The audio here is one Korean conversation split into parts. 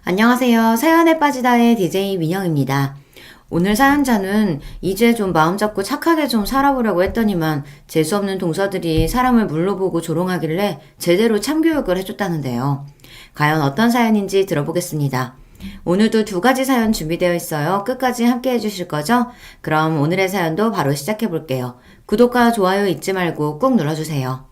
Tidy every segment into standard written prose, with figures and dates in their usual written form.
안녕하세요. 사연에 빠지다의 DJ 민영입니다. 오늘 사연자는 이제 좀 마음 잡고 착하게 좀 살아보려고 했더니만 재수없는 동서들이 사람을 물로 보고 조롱하길래 제대로 참교육을 해줬다는데요. 과연 어떤 사연인지 들어보겠습니다. 오늘도 두 가지 사연 준비되어 있어요. 끝까지 함께 해주실 거죠? 그럼 오늘의 사연도 바로 시작해 볼게요. 구독과 좋아요 잊지 말고 꾹 눌러주세요.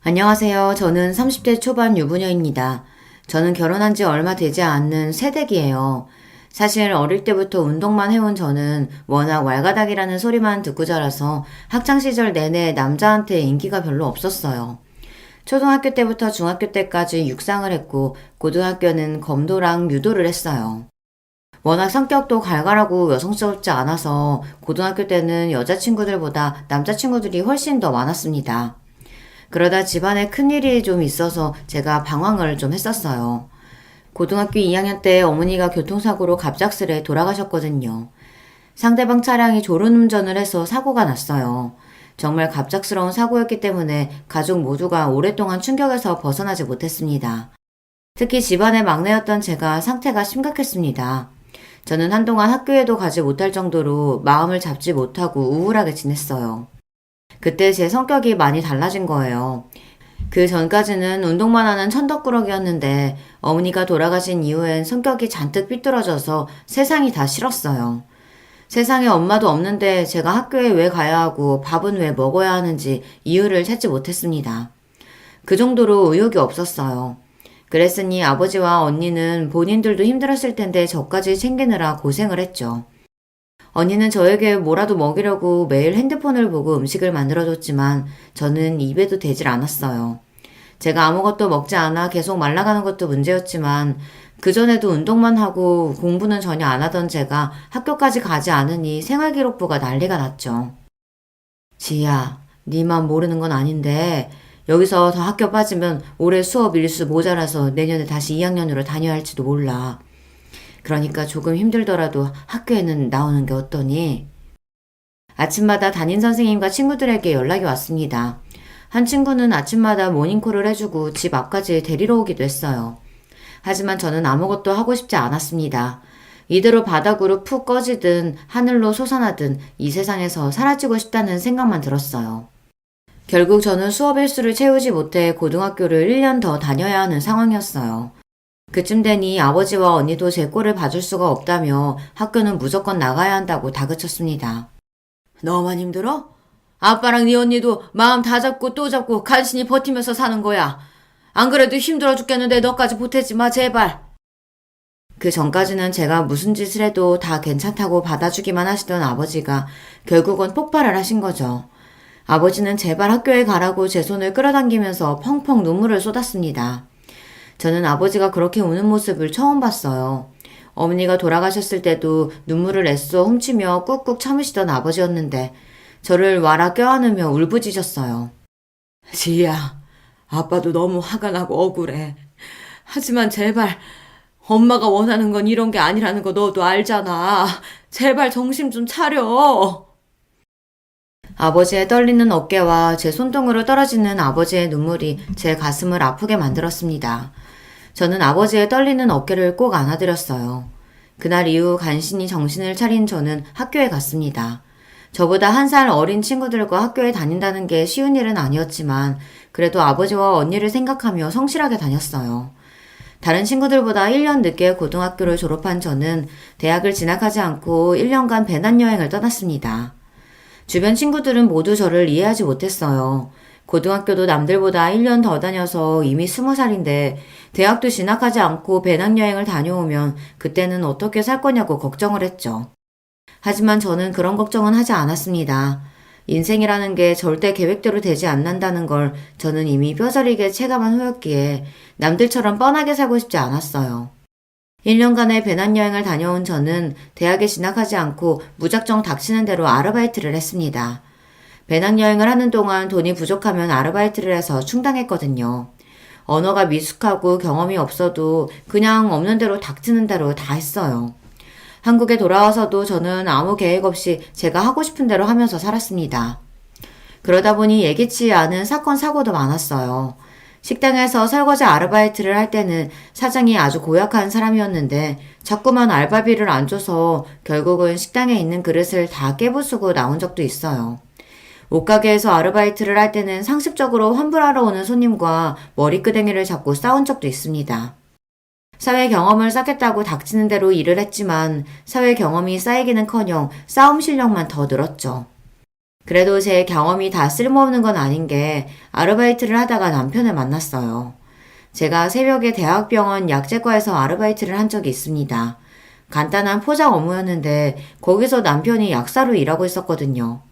안녕하세요. 저는 30대 초반 유부녀입니다. 저는 결혼한 지 얼마 되지 않는 새댁이에요. 사실 어릴 때부터 운동만 해온 저는 워낙 왈가닥이라는 소리만 듣고 자라서 학창시절 내내 남자한테 인기가 별로 없었어요. 초등학교 때부터 중학교 때까지 육상을 했고 고등학교는 검도랑 유도를 했어요. 워낙 성격도 갈갈하고 여성스럽지 않아서 고등학교 때는 여자친구들보다 남자친구들이 훨씬 더 많았습니다. 그러다 집안에 큰일이 좀 있어서 제가 방황을 좀 했었어요. 고등학교 2학년 때 어머니가 교통사고로 갑작스레 돌아가셨거든요. 상대방 차량이 졸음운전을 해서 사고가 났어요. 정말 갑작스러운 사고였기 때문에 가족 모두가 오랫동안 충격에서 벗어나지 못했습니다. 특히 집안의 막내였던 제가 상태가 심각했습니다. 저는 한동안 학교에도 가지 못할 정도로 마음을 잡지 못하고 우울하게 지냈어요. 그때 제 성격이 많이 달라진 거예요. 그 전까지는 운동만 하는 천덕꾸러기였는데 어머니가 돌아가신 이후엔 성격이 잔뜩 삐뚤어져서 세상이 다 싫었어요. 세상에 엄마도 없는데 제가 학교에 왜 가야 하고 밥은 왜 먹어야 하는지 이유를 찾지 못했습니다. 그 정도로 의욕이 없었어요. 그랬으니 아버지와 언니는 본인들도 힘들었을 텐데 저까지 챙기느라 고생을 했죠. 언니는 저에게 뭐라도 먹이려고 매일 핸드폰을 보고 음식을 만들어줬지만 저는 입에도 대질 않았어요. 제가 아무것도 먹지 않아 계속 말라가는 것도 문제였지만 그전에도 운동만 하고 공부는 전혀 안 하던 제가 학교까지 가지 않으니 생활기록부가 난리가 났죠. 지희야, 니만 모르는 건 아닌데 여기서 더 학교 빠지면 올해 수업 일수 모자라서 내년에 다시 2학년으로 다녀야 할지도 몰라. 그러니까 조금 힘들더라도 학교에는 나오는 게 어떠니? 아침마다 담임선생님과 친구들에게 연락이 왔습니다. 한 친구는 아침마다 모닝콜을 해주고 집 앞까지 데리러 오기도 했어요. 하지만 저는 아무것도 하고 싶지 않았습니다. 이대로 바닥으로 푹 꺼지든 하늘로 솟아나든 이 세상에서 사라지고 싶다는 생각만 들었어요. 결국 저는 수업 일수를 채우지 못해 고등학교를 1년 더 다녀야 하는 상황이었어요. 그쯤 되니 아버지와 언니도 제 꼴을 봐줄 수가 없다며 학교는 무조건 나가야 한다고 다그쳤습니다. 너만 힘들어? 아빠랑 네 언니도 마음 다 잡고 또 잡고 간신히 버티면서 사는 거야. 안 그래도 힘들어 죽겠는데 너까지 보태지 마 제발. 그 전까지는 제가 무슨 짓을 해도 다 괜찮다고 받아주기만 하시던 아버지가 결국은 폭발을 하신 거죠. 아버지는 제발 학교에 가라고 제 손을 끌어당기면서 펑펑 눈물을 쏟았습니다. 저는 아버지가 그렇게 우는 모습을 처음 봤어요. 어머니가 돌아가셨을 때도 눈물을 애써 훔치며 꾹꾹 참으시던 아버지였는데 저를 와라 껴안으며 울부짖었어요. 지희야, 아빠도 너무 화가 나고 억울해. 하지만 제발 엄마가 원하는 건 이런 게 아니라는 거 너도 알잖아. 제발 정신 좀 차려. 아버지의 떨리는 어깨와 제 손등으로 떨어지는 아버지의 눈물이 제 가슴을 아프게 만들었습니다. 저는 아버지의 떨리는 어깨를 꼭 안아드렸어요. 그날 이후 간신히 정신을 차린 저는 학교에 갔습니다. 저보다 1살 어린 친구들과 학교에 다닌다는 게 쉬운 일은 아니었지만 그래도 아버지와 언니를 생각하며 성실하게 다녔어요. 다른 친구들보다 1년 늦게 고등학교를 졸업한 저는 대학을 진학하지 않고 1년간 배낭여행을 떠났습니다. 주변 친구들은 모두 저를 이해하지 못했어요. 고등학교도 남들보다 1년 더 다녀서 이미 20살인데 대학도 진학하지 않고 배낭여행을 다녀오면 그때는 어떻게 살 거냐고 걱정을 했죠. 하지만 저는 그런 걱정은 하지 않았습니다. 인생이라는 게 절대 계획대로 되지 않는다는 걸 저는 이미 뼈저리게 체감한 후였기에 남들처럼 뻔하게 살고 싶지 않았어요. 1년간의 배낭여행을 다녀온 저는 대학에 진학하지 않고 무작정 닥치는 대로 아르바이트를 했습니다. 배낭여행을 하는 동안 돈이 부족하면 아르바이트를 해서 충당했거든요. 언어가 미숙하고 경험이 없어도 그냥 없는 대로 닥치는 대로 다 했어요. 한국에 돌아와서도 저는 아무 계획 없이 제가 하고 싶은 대로 하면서 살았습니다. 그러다 보니 예기치 않은 사건, 사고도 많았어요. 식당에서 설거지 아르바이트를 할 때는 사장이 아주 고약한 사람이었는데 자꾸만 알바비를 안 줘서 결국은 식당에 있는 그릇을 다 깨부수고 나온 적도 있어요. 옷가게에서 아르바이트를 할 때는 상습적으로 환불하러 오는 손님과 머리끄댕이를 잡고 싸운 적도 있습니다. 사회 경험을 쌓겠다고 닥치는 대로 일을 했지만 사회 경험이 쌓이기는커녕 싸움 실력만 더 늘었죠. 그래도 제 경험이 다 쓸모없는 건 아닌 게 아르바이트를 하다가 남편을 만났어요. 제가 새벽에 대학병원 약제과에서 아르바이트를 한 적이 있습니다. 간단한 포장 업무였는데 거기서 남편이 약사로 일하고 있었거든요.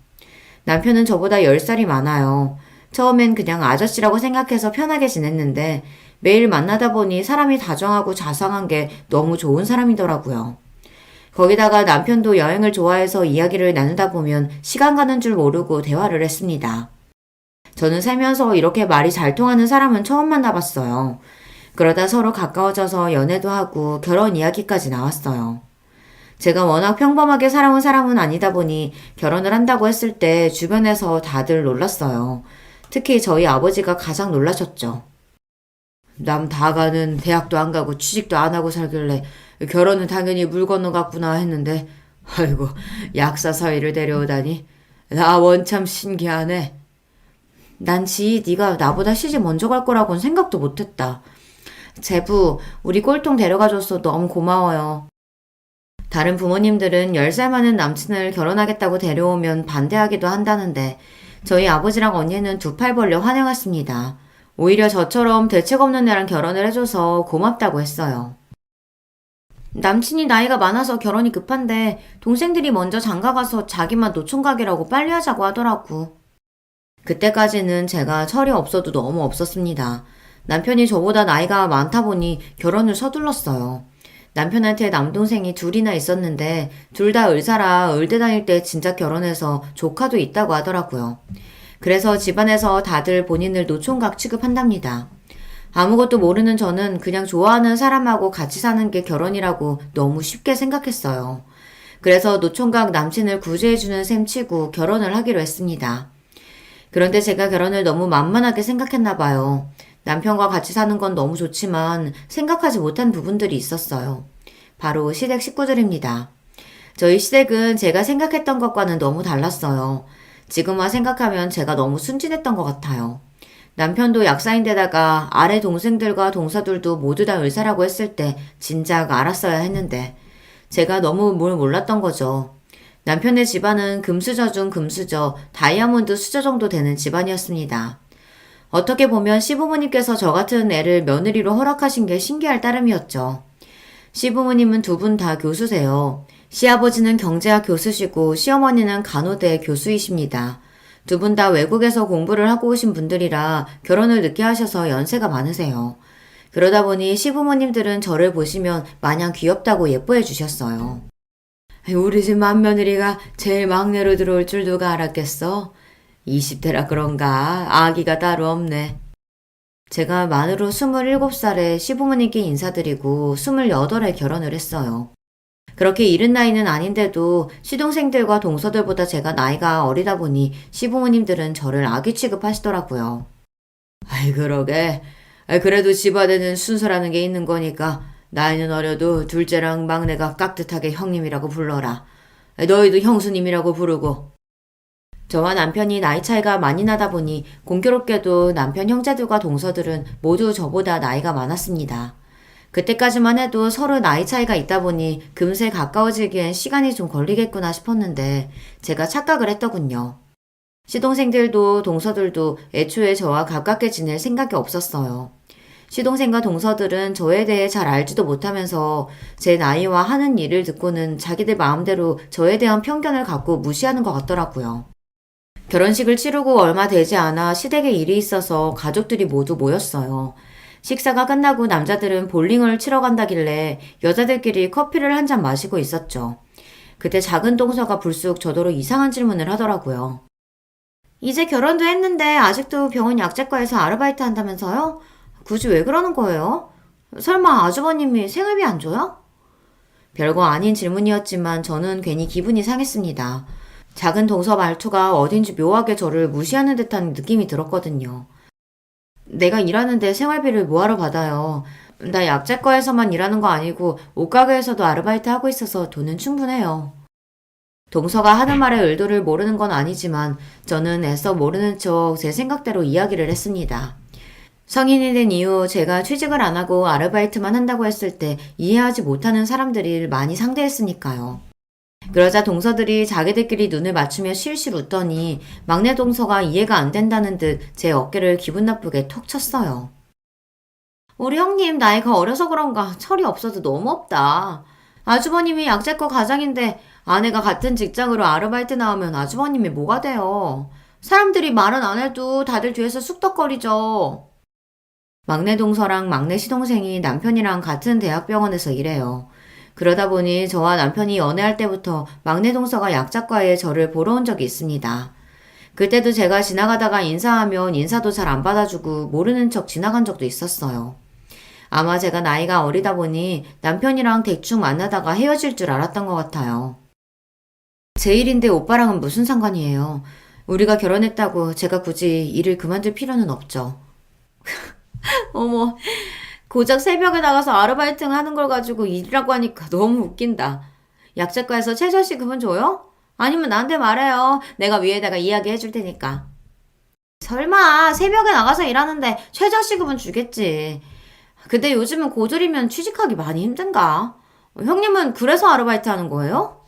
남편은 저보다 10살이 많아요. 처음엔 그냥 아저씨라고 생각해서 편하게 지냈는데 매일 만나다 보니 사람이 다정하고 자상한 게 너무 좋은 사람이더라고요. 거기다가 남편도 여행을 좋아해서 이야기를 나누다 보면 시간 가는 줄 모르고 대화를 했습니다. 저는 살면서 이렇게 말이 잘 통하는 사람은 처음 만나봤어요. 그러다 서로 가까워져서 연애도 하고 결혼 이야기까지 나왔어요. 제가 워낙 평범하게 살아온 사람은 아니다 보니 결혼을 한다고 했을 때 주변에서 다들 놀랐어요. 특히 저희 아버지가 가장 놀라셨죠. 남 다 가는 대학도 안 가고 취직도 안 하고 살길래 결혼은 당연히 물 건너갔구나 했는데 아이고 약사 사위를 데려오다니 나 원참 신기하네. 난지 네가 나보다 시집 먼저 갈 거라고는 생각도 못했다. 제부 우리 꼴통 데려가줘서 너무 고마워요. 다른 부모님들은 10살 많은 남친을 결혼하겠다고 데려오면 반대하기도 한다는데 저희 아버지랑 언니는 두 팔 벌려 환영했습니다. 오히려 저처럼 대책 없는 애랑 결혼을 해줘서 고맙다고 했어요. 남친이 나이가 많아서 결혼이 급한데 동생들이 먼저 장가가서 자기만 노총각이라고 빨리 하자고 하더라고. 그때까지는 제가 철이 없어도 너무 없었습니다. 남편이 저보다 나이가 많다 보니 결혼을 서둘렀어요. 남편한테 남동생이 둘이나 있었는데 둘 다 의사라 의대 다닐 때 진짜 결혼해서 조카도 있다고 하더라고요. 그래서 집안에서 다들 본인을 노총각 취급한답니다. 아무것도 모르는 저는 그냥 좋아하는 사람하고 같이 사는 게 결혼이라고 너무 쉽게 생각했어요. 그래서 노총각 남친을 구제해주는 셈 치고 결혼을 하기로 했습니다. 그런데 제가 결혼을 너무 만만하게 생각했나 봐요. 남편과 같이 사는 건 너무 좋지만 생각하지 못한 부분들이 있었어요. 바로 시댁 식구들입니다. 저희 시댁은 제가 생각했던 것과는 너무 달랐어요. 지금만 생각하면 제가 너무 순진했던 것 같아요. 남편도 약사인데다가 아래 동생들과 동사들도 모두 다 의사라고 했을 때 진작 알았어야 했는데 제가 너무 뭘 몰랐던 거죠. 남편의 집안은 금수저 중 금수저, 다이아몬드 수저 정도 되는 집안이었습니다. 어떻게 보면 시부모님께서 저 같은 애를 며느리로 허락하신 게 신기할 따름이었죠. 시부모님은 두 분 다 교수세요. 시아버지는 경제학 교수시고 시어머니는 간호대 교수이십니다. 두 분 다 외국에서 공부를 하고 오신 분들이라 결혼을 늦게 하셔서 연세가 많으세요. 그러다 보니 시부모님들은 저를 보시면 마냥 귀엽다고 예뻐해 주셨어요. 우리 집 맏며느리가 제일 막내로 들어올 줄 누가 알았겠어? 20대라 그런가 아기가 따로 없네. 제가 만으로 27살에 시부모님께 인사드리고 28에 결혼을 했어요. 그렇게 이른 나이는 아닌데도 시동생들과 동서들보다 제가 나이가 어리다 보니 시부모님들은 저를 아기 취급하시더라고요. 아이 그러게. 그래도 집안에는 순서라는 게 있는 거니까 나이는 어려도 둘째랑 막내가 깍듯하게 형님이라고 불러라. 너희도 형수님이라고 부르고. 저와 남편이 나이 차이가 많이 나다 보니 공교롭게도 남편 형제들과 동서들은 모두 저보다 나이가 많았습니다. 그때까지만 해도 서로 나이 차이가 있다 보니 금세 가까워지기엔 시간이 좀 걸리겠구나 싶었는데 제가 착각을 했더군요. 시동생들도 동서들도 애초에 저와 가깝게 지낼 생각이 없었어요. 시동생과 동서들은 저에 대해 잘 알지도 못하면서 제 나이와 하는 일을 듣고는 자기들 마음대로 저에 대한 편견을 갖고 무시하는 것 같더라고요. 결혼식을 치르고 얼마 되지 않아 시댁에 일이 있어서 가족들이 모두 모였어요. 식사가 끝나고 남자들은 볼링을 치러 간다길래 여자들끼리 커피를 한 잔 마시고 있었죠. 그때 작은 동서가 불쑥 저더러 이상한 질문을 하더라고요. 이제 결혼도 했는데 아직도 병원 약제과에서 아르바이트 한다면서요? 굳이 왜 그러는 거예요? 설마 아주버님이 생활비 안 줘요? 별거 아닌 질문이었지만 저는 괜히 기분이 상했습니다. 작은 동서 말투가 어딘지 묘하게 저를 무시하는 듯한 느낌이 들었거든요. 내가 일하는데 생활비를 뭐하러 받아요. 나 약재과에서만 일하는 거 아니고 옷가게에서도 아르바이트 하고 있어서 돈은 충분해요. 동서가 하는 말의 의도를 모르는 건 아니지만 저는 애써 모르는 척 제 생각대로 이야기를 했습니다. 성인이 된 이후 제가 취직을 안 하고 아르바이트만 한다고 했을 때 이해하지 못하는 사람들이 많이 상대했으니까요. 그러자 동서들이 자기들끼리 눈을 맞추며 실실 웃더니 막내 동서가 이해가 안 된다는 듯 제 어깨를 기분 나쁘게 톡 쳤어요. 우리 형님 나이가 어려서 그런가 철이 없어도 너무 없다. 아주버님이 약재과 가장인데 아내가 같은 직장으로 아르바이트 나오면 아주버님이 뭐가 돼요. 사람들이 말은 안 해도 다들 뒤에서 쑥덕거리죠. 막내 동서랑 막내 시동생이 남편이랑 같은 대학병원에서 일해요. 그러다 보니 저와 남편이 연애할 때부터 막내 동서가 약자과에 저를 보러 온 적이 있습니다. 그때도 제가 지나가다가 인사하면 인사도 잘 안 받아주고 모르는 척 지나간 적도 있었어요. 아마 제가 나이가 어리다 보니 남편이랑 대충 만나다가 헤어질 줄 알았던 것 같아요. 제 일인데 오빠랑은 무슨 상관이에요. 우리가 결혼했다고 제가 굳이 일을 그만둘 필요는 없죠. 어머, 고작 새벽에 나가서 아르바이트 하는 걸 가지고 일이라고 하니까 너무 웃긴다. 약재과에서 최저시급은 줘요? 아니면 나한테 말해요. 내가 위에다가 이야기해 줄 테니까. 설마 새벽에 나가서 일하는데 최저시급은 주겠지. 근데 요즘은 고졸이면 취직하기 많이 힘든가? 형님은 그래서 아르바이트 하는 거예요?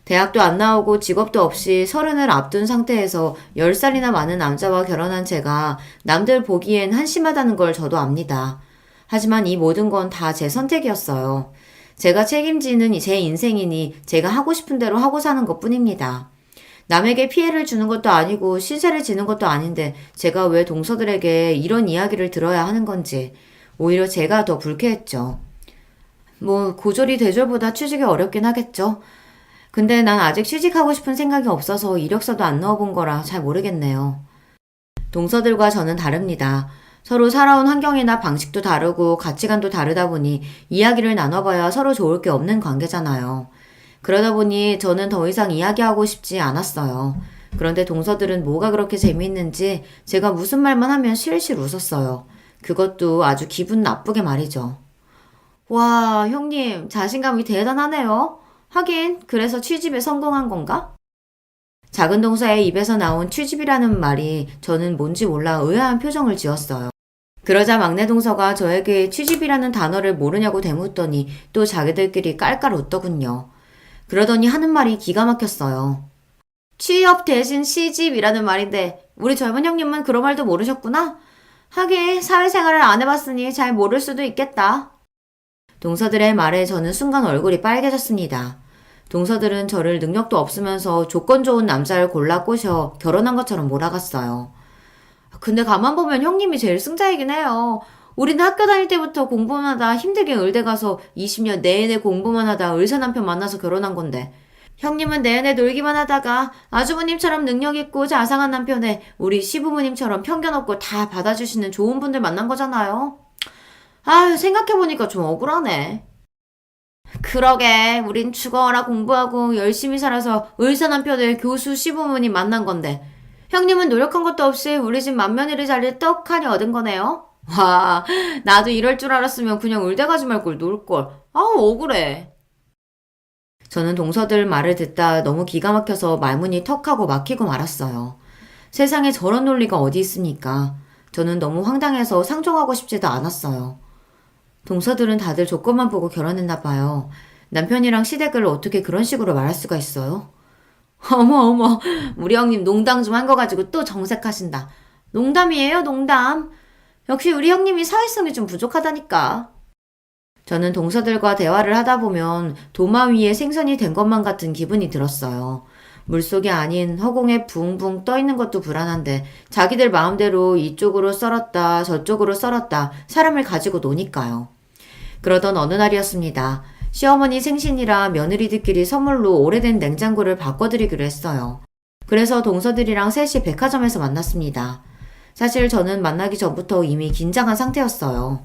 대학도 안 나오고 직업도 없이 30을 앞둔 상태에서 10살이나 많은 남자와 결혼한 제가 남들 보기엔 한심하다는 걸 저도 압니다. 하지만 이 모든 건 다 제 선택이었어요. 제가 책임지는 제 인생이니 제가 하고 싶은 대로 하고 사는 것 뿐입니다. 남에게 피해를 주는 것도 아니고 신세를 지는 것도 아닌데 제가 왜 동서들에게 이런 이야기를 들어야 하는 건지 오히려 제가 더 불쾌했죠. 고졸이 대졸보다 취직이 어렵긴 하겠죠. 근데 난 아직 취직하고 싶은 생각이 없어서 이력서도 안 넣어본 거라 잘 모르겠네요. 동서들과 저는 다릅니다. 서로 살아온 환경이나 방식도 다르고 가치관도 다르다 보니 이야기를 나눠봐야 서로 좋을 게 없는 관계잖아요. 그러다 보니 저는 더 이상 이야기하고 싶지 않았어요. 그런데 동서들은 뭐가 그렇게 재미있는지 제가 무슨 말만 하면 실실 웃었어요. 그것도 아주 기분 나쁘게 말이죠. 와, 형님, 자신감이 대단하네요. 하긴, 그래서 취집에 성공한 건가? 작은 동서의 입에서 나온 취집이라는 말이 저는 뭔지 몰라 의아한 표정을 지었어요. 그러자 막내 동서가 저에게 취집이라는 단어를 모르냐고 대묻더니 또 자기들끼리 깔깔 웃더군요. 그러더니 하는 말이 기가 막혔어요. 취업 대신 시집이라는 말인데 우리 젊은 형님은 그런 말도 모르셨구나? 하긴 사회생활을 안 해봤으니 잘 모를 수도 있겠다. 동서들의 말에 저는 순간 얼굴이 빨개졌습니다. 동서들은 저를 능력도 없으면서 조건 좋은 남자를 골라 꼬셔 결혼한 것처럼 몰아갔어요. 근데 가만 보면 형님이 제일 승자이긴 해요. 우리는 학교 다닐 때부터 공부만 하다 힘들게 의대 가서 20년 내내 공부만 하다 의사 남편 만나서 결혼한 건데 형님은 내내 놀기만 하다가 아주버님처럼 능력 있고 자상한 남편에 우리 시부모님처럼 편견 없고 다 받아주시는 좋은 분들 만난 거잖아요. 아유, 생각해보니까 좀 억울하네. 그러게, 우린 죽어라 공부하고 열심히 살아서 의사 남편을 교수 시부모님 만난 건데 형님은 노력한 것도 없이 우리 집 맏며느리 자리를 떡하니 얻은 거네요. 와, 나도 이럴 줄 알았으면 그냥 의대 가지 말걸 놀걸. 아우, 억울해. 저는 동서들 말을 듣다 너무 기가 막혀서 말문이 턱하고 막히고 말았어요. 세상에 저런 논리가 어디 있습니까? 저는 너무 황당해서 상종하고 싶지도 않았어요. 동서들은 다들 조건만 보고 결혼했나 봐요. 남편이랑 시댁을 어떻게 그런 식으로 말할 수가 있어요? 어머, 우리 형님 농담 좀 한 거 가지고 또 정색하신다. 농담이에요, 농담. 역시 우리 형님이 사회성이 좀 부족하다니까. 저는 동서들과 대화를 하다 보면 도마 위에 생선이 된 것만 같은 기분이 들었어요. 물속이 아닌 허공에 붕붕 떠 있는 것도 불안한데 자기들 마음대로 이쪽으로 썰었다 저쪽으로 썰었다 사람을 가지고 노니까요. 그러던 어느 날이었습니다. 시어머니 생신이라 며느리들끼리 선물로 오래된 냉장고를 바꿔드리기로 했어요. 그래서 동서들이랑 셋이 백화점에서 만났습니다. 사실 저는 만나기 전부터 이미 긴장한 상태였어요.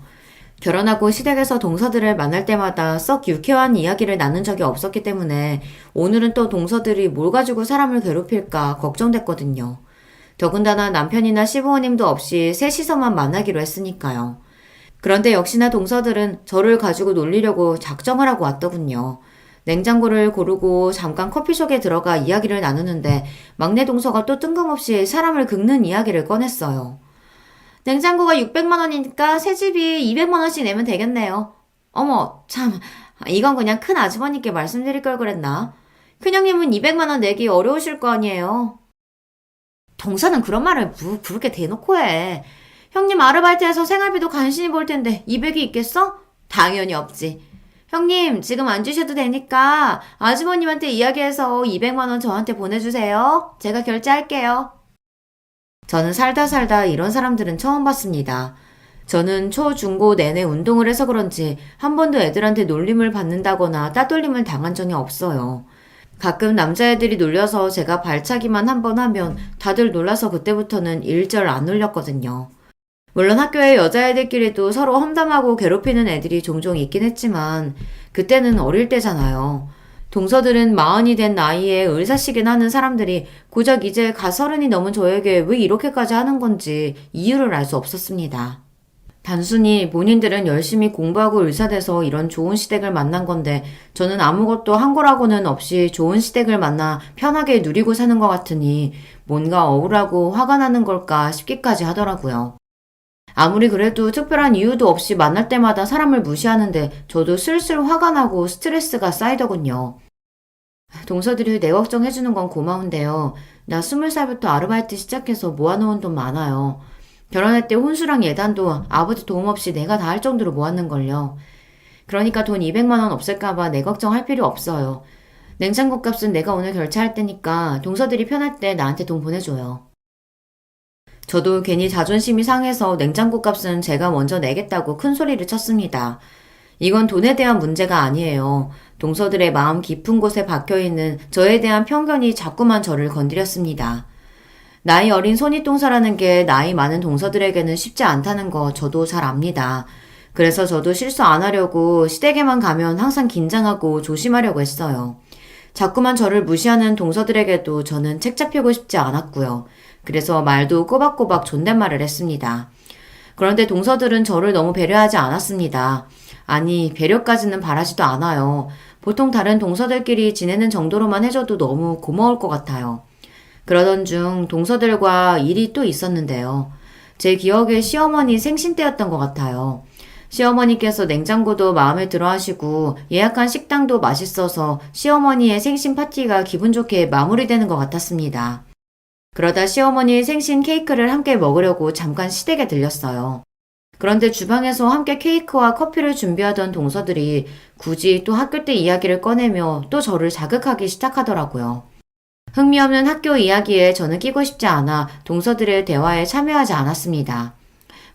결혼하고 시댁에서 동서들을 만날 때마다 썩 유쾌한 이야기를 나눈 적이 없었기 때문에 오늘은 또 동서들이 뭘 가지고 사람을 괴롭힐까 걱정됐거든요. 더군다나 남편이나 시부모님도 없이 셋이서만 만나기로 했으니까요. 그런데 역시나 동서들은 저를 가지고 놀리려고 작정을 하고 왔더군요. 냉장고를 고르고 잠깐 커피숍에 들어가 이야기를 나누는데 막내 동서가 또 뜬금없이 사람을 긁는 이야기를 꺼냈어요. 냉장고가 600만 원이니까 새 집이 200만 원씩 내면 되겠네요. 어머, 참, 이건 그냥 큰 아주버님께 말씀드릴 걸 그랬나? 큰형님은 200만 원 내기 어려우실 거 아니에요. 동서는 그런 말을 그렇게 대놓고 해. 형님 아르바이트해서 생활비도 간신히 벌 텐데 200이 있겠어? 당연히 없지. 형님 지금 안 주셔도 되니까 아주버님한테 이야기해서 200만 원 저한테 보내주세요. 제가 결제할게요. 저는 살다 이런 사람들은 처음 봤습니다. 저는 초, 중, 고 내내 운동을 해서 그런지 한 번도 애들한테 놀림을 받는다거나 따돌림을 당한 적이 없어요. 가끔 남자애들이 놀려서 제가 발차기만 한 번 하면 다들 놀라서 그때부터는 일절 안 놀렸거든요. 물론 학교에 여자애들끼리도 서로 험담하고 괴롭히는 애들이 종종 있긴 했지만 그때는 어릴 때잖아요. 동서들은 40이 된 나이에 의사시긴 하는 사람들이 고작 이제 갓30이 넘은 저에게 왜 이렇게까지 하는 건지 이유를 알 수 없었습니다. 단순히 본인들은 열심히 공부하고 의사돼서 이런 좋은 시댁을 만난 건데 저는 아무것도 한 거라고는 없이 좋은 시댁을 만나 편하게 누리고 사는 것 같으니 뭔가 억울하고 화가 나는 걸까 싶기까지 하더라고요. 아무리 그래도 특별한 이유도 없이 만날 때마다 사람을 무시하는데 저도 슬슬 화가 나고 스트레스가 쌓이더군요. 동서들이 내 걱정해주는 건 고마운데요. 나 20살부터 아르바이트 시작해서 모아놓은 돈 많아요. 결혼할 때 혼수랑 예단도 아버지 도움 없이 내가 다 할 정도로 모았는걸요. 그러니까 돈 200만 원 없을까봐 내 걱정할 필요 없어요. 냉장고 값은 내가 오늘 결제할 테니까 동서들이 편할 때 나한테 돈 보내줘요. 저도 괜히 자존심이 상해서 냉장고 값은 제가 먼저 내겠다고 큰 소리를 쳤습니다. 이건 돈에 대한 문제가 아니에요. 동서들의 마음 깊은 곳에 박혀있는 저에 대한 편견이 자꾸만 저를 건드렸습니다. 나이 어린 손윗동서라는 게 나이 많은 동서들에게는 쉽지 않다는 거 저도 잘 압니다. 그래서 저도 실수 안 하려고 시댁에만 가면 항상 긴장하고 조심하려고 했어요. 자꾸만 저를 무시하는 동서들에게도 저는 책 잡히고 싶지 않았고요. 그래서 말도 꼬박꼬박 존댓말을 했습니다. 그런데 동서들은 저를 너무 배려하지 않았습니다. 아니, 배려까지는 바라지도 않아요. 보통 다른 동서들끼리 지내는 정도로만 해줘도 너무 고마울 것 같아요. 그러던 중 동서들과 일이 또 있었는데요. 제 기억에 시어머니 생신 때였던 것 같아요. 시어머니께서 냉장고도 마음에 들어 하시고 예약한 식당도 맛있어서 시어머니의 생신 파티가 기분 좋게 마무리되는 것 같았습니다. 그러다 시어머니 생신 케이크를 함께 먹으려고 잠깐 시댁에 들렸어요. 그런데 주방에서 함께 케이크와 커피를 준비하던 동서들이 굳이 또 학교 때 이야기를 꺼내며 또 저를 자극하기 시작하더라고요. 흥미없는 학교 이야기에 저는 끼고 싶지 않아 동서들의 대화에 참여하지 않았습니다.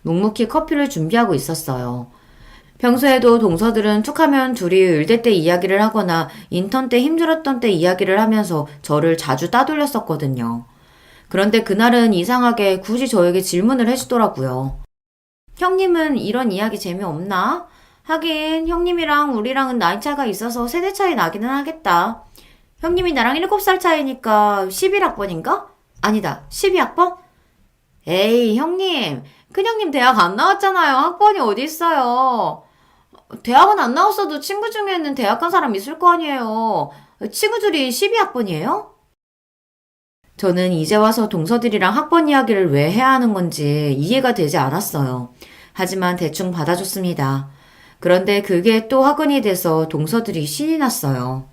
묵묵히 커피를 준비하고 있었어요. 평소에도 동서들은 툭하면 둘이 의대 때 이야기를 하거나 인턴 때 힘들었던 때 이야기를 하면서 저를 자주 따돌렸었거든요. 그런데 그날은 이상하게 굳이 저에게 질문을 해주더라고요. 형님은 이런 이야기 재미없나? 하긴 형님이랑 우리랑은 나이 차가 있어서 세대 차이 나기는 하겠다. 형님이 나랑 7살 차이니까 11학번인가? 아니다, 12학번? 에이, 형님. 큰형님 대학 안 나왔잖아요. 학번이 어디 있어요. 대학은 안 나왔어도 친구 중에는 대학 간 사람 있을 거 아니에요. 친구들이 12학번이에요? 저는 이제 와서 동서들이랑 학번 이야기를 왜 해야 하는 건지 이해가 되지 않았어요. 하지만 대충 받아줬습니다. 그런데 그게 또 화근이 돼서 동서들이 신이 났어요.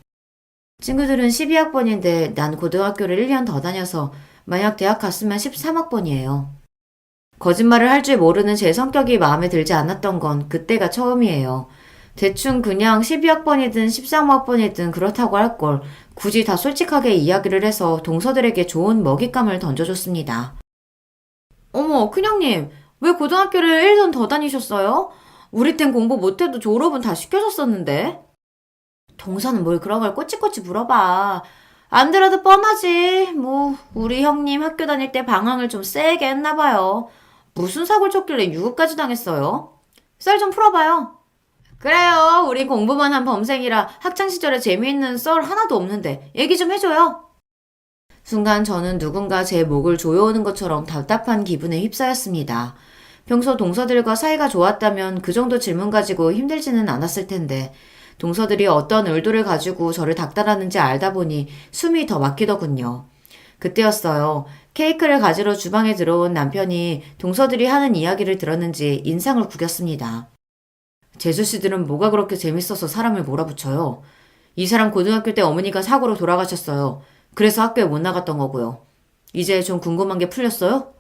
친구들은 12학번인데 난 고등학교를 1년 더 다녀서 만약 대학 갔으면 13학번이에요. 거짓말을 할 줄 모르는 제 성격이 마음에 들지 않았던 건 그때가 처음이에요. 대충 그냥 12학번이든 13학번이든 그렇다고 할 걸 굳이 다 솔직하게 이야기를 해서 동서들에게 좋은 먹잇감을 던져줬습니다. 어머, 큰형님, 왜 고등학교를 1년 더 다니셨어요? 우리 땐 공부 못해도 졸업은 다 시켜줬었는데. 동서는 뭘 그런 걸 꼬치꼬치 물어봐. 안 들어도 뻔하지. 뭐 우리 형님 학교 다닐 때 방황을 좀 세게 했나봐요. 무슨 사고를 쳤길래 유급까지 당했어요? 썰 좀 풀어봐요. 그래요. 우리 공부만 한 범생이라 학창시절에 재미있는 썰 하나도 없는데 얘기 좀 해줘요. 순간 저는 누군가 제 목을 조여오는 것처럼 답답한 기분에 휩싸였습니다. 평소 동서들과 사이가 좋았다면 그 정도 질문 가지고 힘들지는 않았을 텐데 동서들이 어떤 의도를 가지고 저를 닥달하는지 알다 보니 숨이 더 막히더군요. 그때였어요. 케이크를 가지러 주방에 들어온 남편이 동서들이 하는 이야기를 들었는지 인상을 구겼습니다. 재수씨들은 뭐가 그렇게 재밌어서 사람을 몰아붙여요. 이 사람 고등학교 때 어머니가 사고로 돌아가셨어요. 그래서 학교에 못 나갔던 거고요. 이제 좀 궁금한 게 풀렸어요?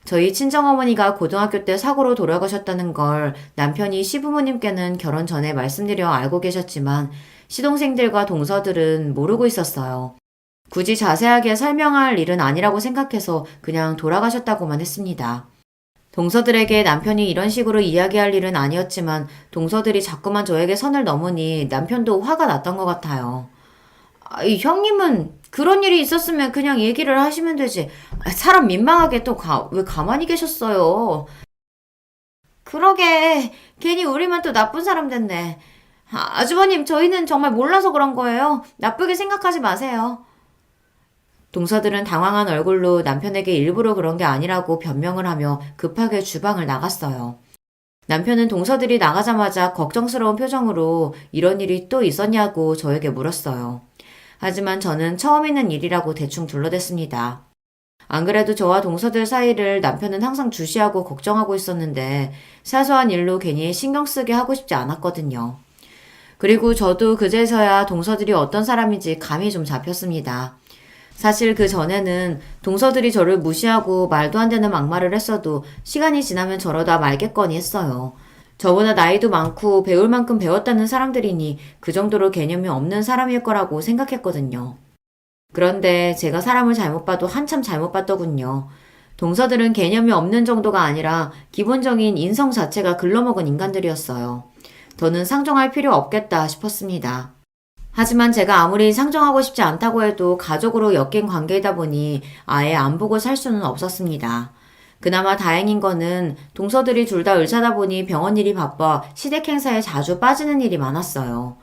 저희 친정어머니가 고등학교 때 사고로 돌아가셨다는 걸 남편이 시부모님께는 결혼 전에 말씀드려 알고 계셨지만 시동생들과 동서들은 모르고 있었어요. 굳이 자세하게 설명할 일은 아니라고 생각해서 그냥 돌아가셨다고만 했습니다. 동서들에게 남편이 이런 식으로 이야기할 일은 아니었지만 동서들이 자꾸만 저에게 선을 넘으니 남편도 화가 났던 것 같아요. 이 형님은 그런 일이 있었으면 그냥 얘기를 하시면 되지. 사람 민망하게 또 왜 가만히 계셨어요? 그러게 괜히 우리만 또 나쁜 사람 됐네. 아주버님 저희는 정말 몰라서 그런 거예요. 나쁘게 생각하지 마세요. 동서들은 당황한 얼굴로 남편에게 일부러 그런 게 아니라고 변명을 하며 급하게 주방을 나갔어요. 남편은 동서들이 나가자마자 걱정스러운 표정으로 이런 일이 또 있었냐고 저에게 물었어요. 하지만 저는 처음 있는 일이라고 대충 둘러댔습니다. 안 그래도 저와 동서들 사이를 남편은 항상 주시하고 걱정하고 있었는데 사소한 일로 괜히 신경 쓰게 하고 싶지 않았거든요. 그리고 저도 그제서야 동서들이 어떤 사람인지 감이 좀 잡혔습니다. 사실 그 전에는 동서들이 저를 무시하고 말도 안 되는 막말을 했어도 시간이 지나면 저러다 말겠거니 했어요. 저보다 나이도 많고 배울 만큼 배웠다는 사람들이니 그 정도로 개념이 없는 사람일 거라고 생각했거든요. 그런데 제가 사람을 잘못 봐도 한참 잘못 봤더군요. 동서들은 개념이 없는 정도가 아니라 기본적인 인성 자체가 글러먹은 인간들이었어요. 저는 상정할 필요 없겠다 싶었습니다. 하지만 제가 아무리 상정하고 싶지 않다고 해도 가족으로 엮인 관계이다 보니 아예 안 보고 살 수는 없었습니다. 그나마 다행인 거는 동서들이 둘 다 의사다 보니 병원 일이 바빠 시댁 행사에 자주 빠지는 일이 많았어요.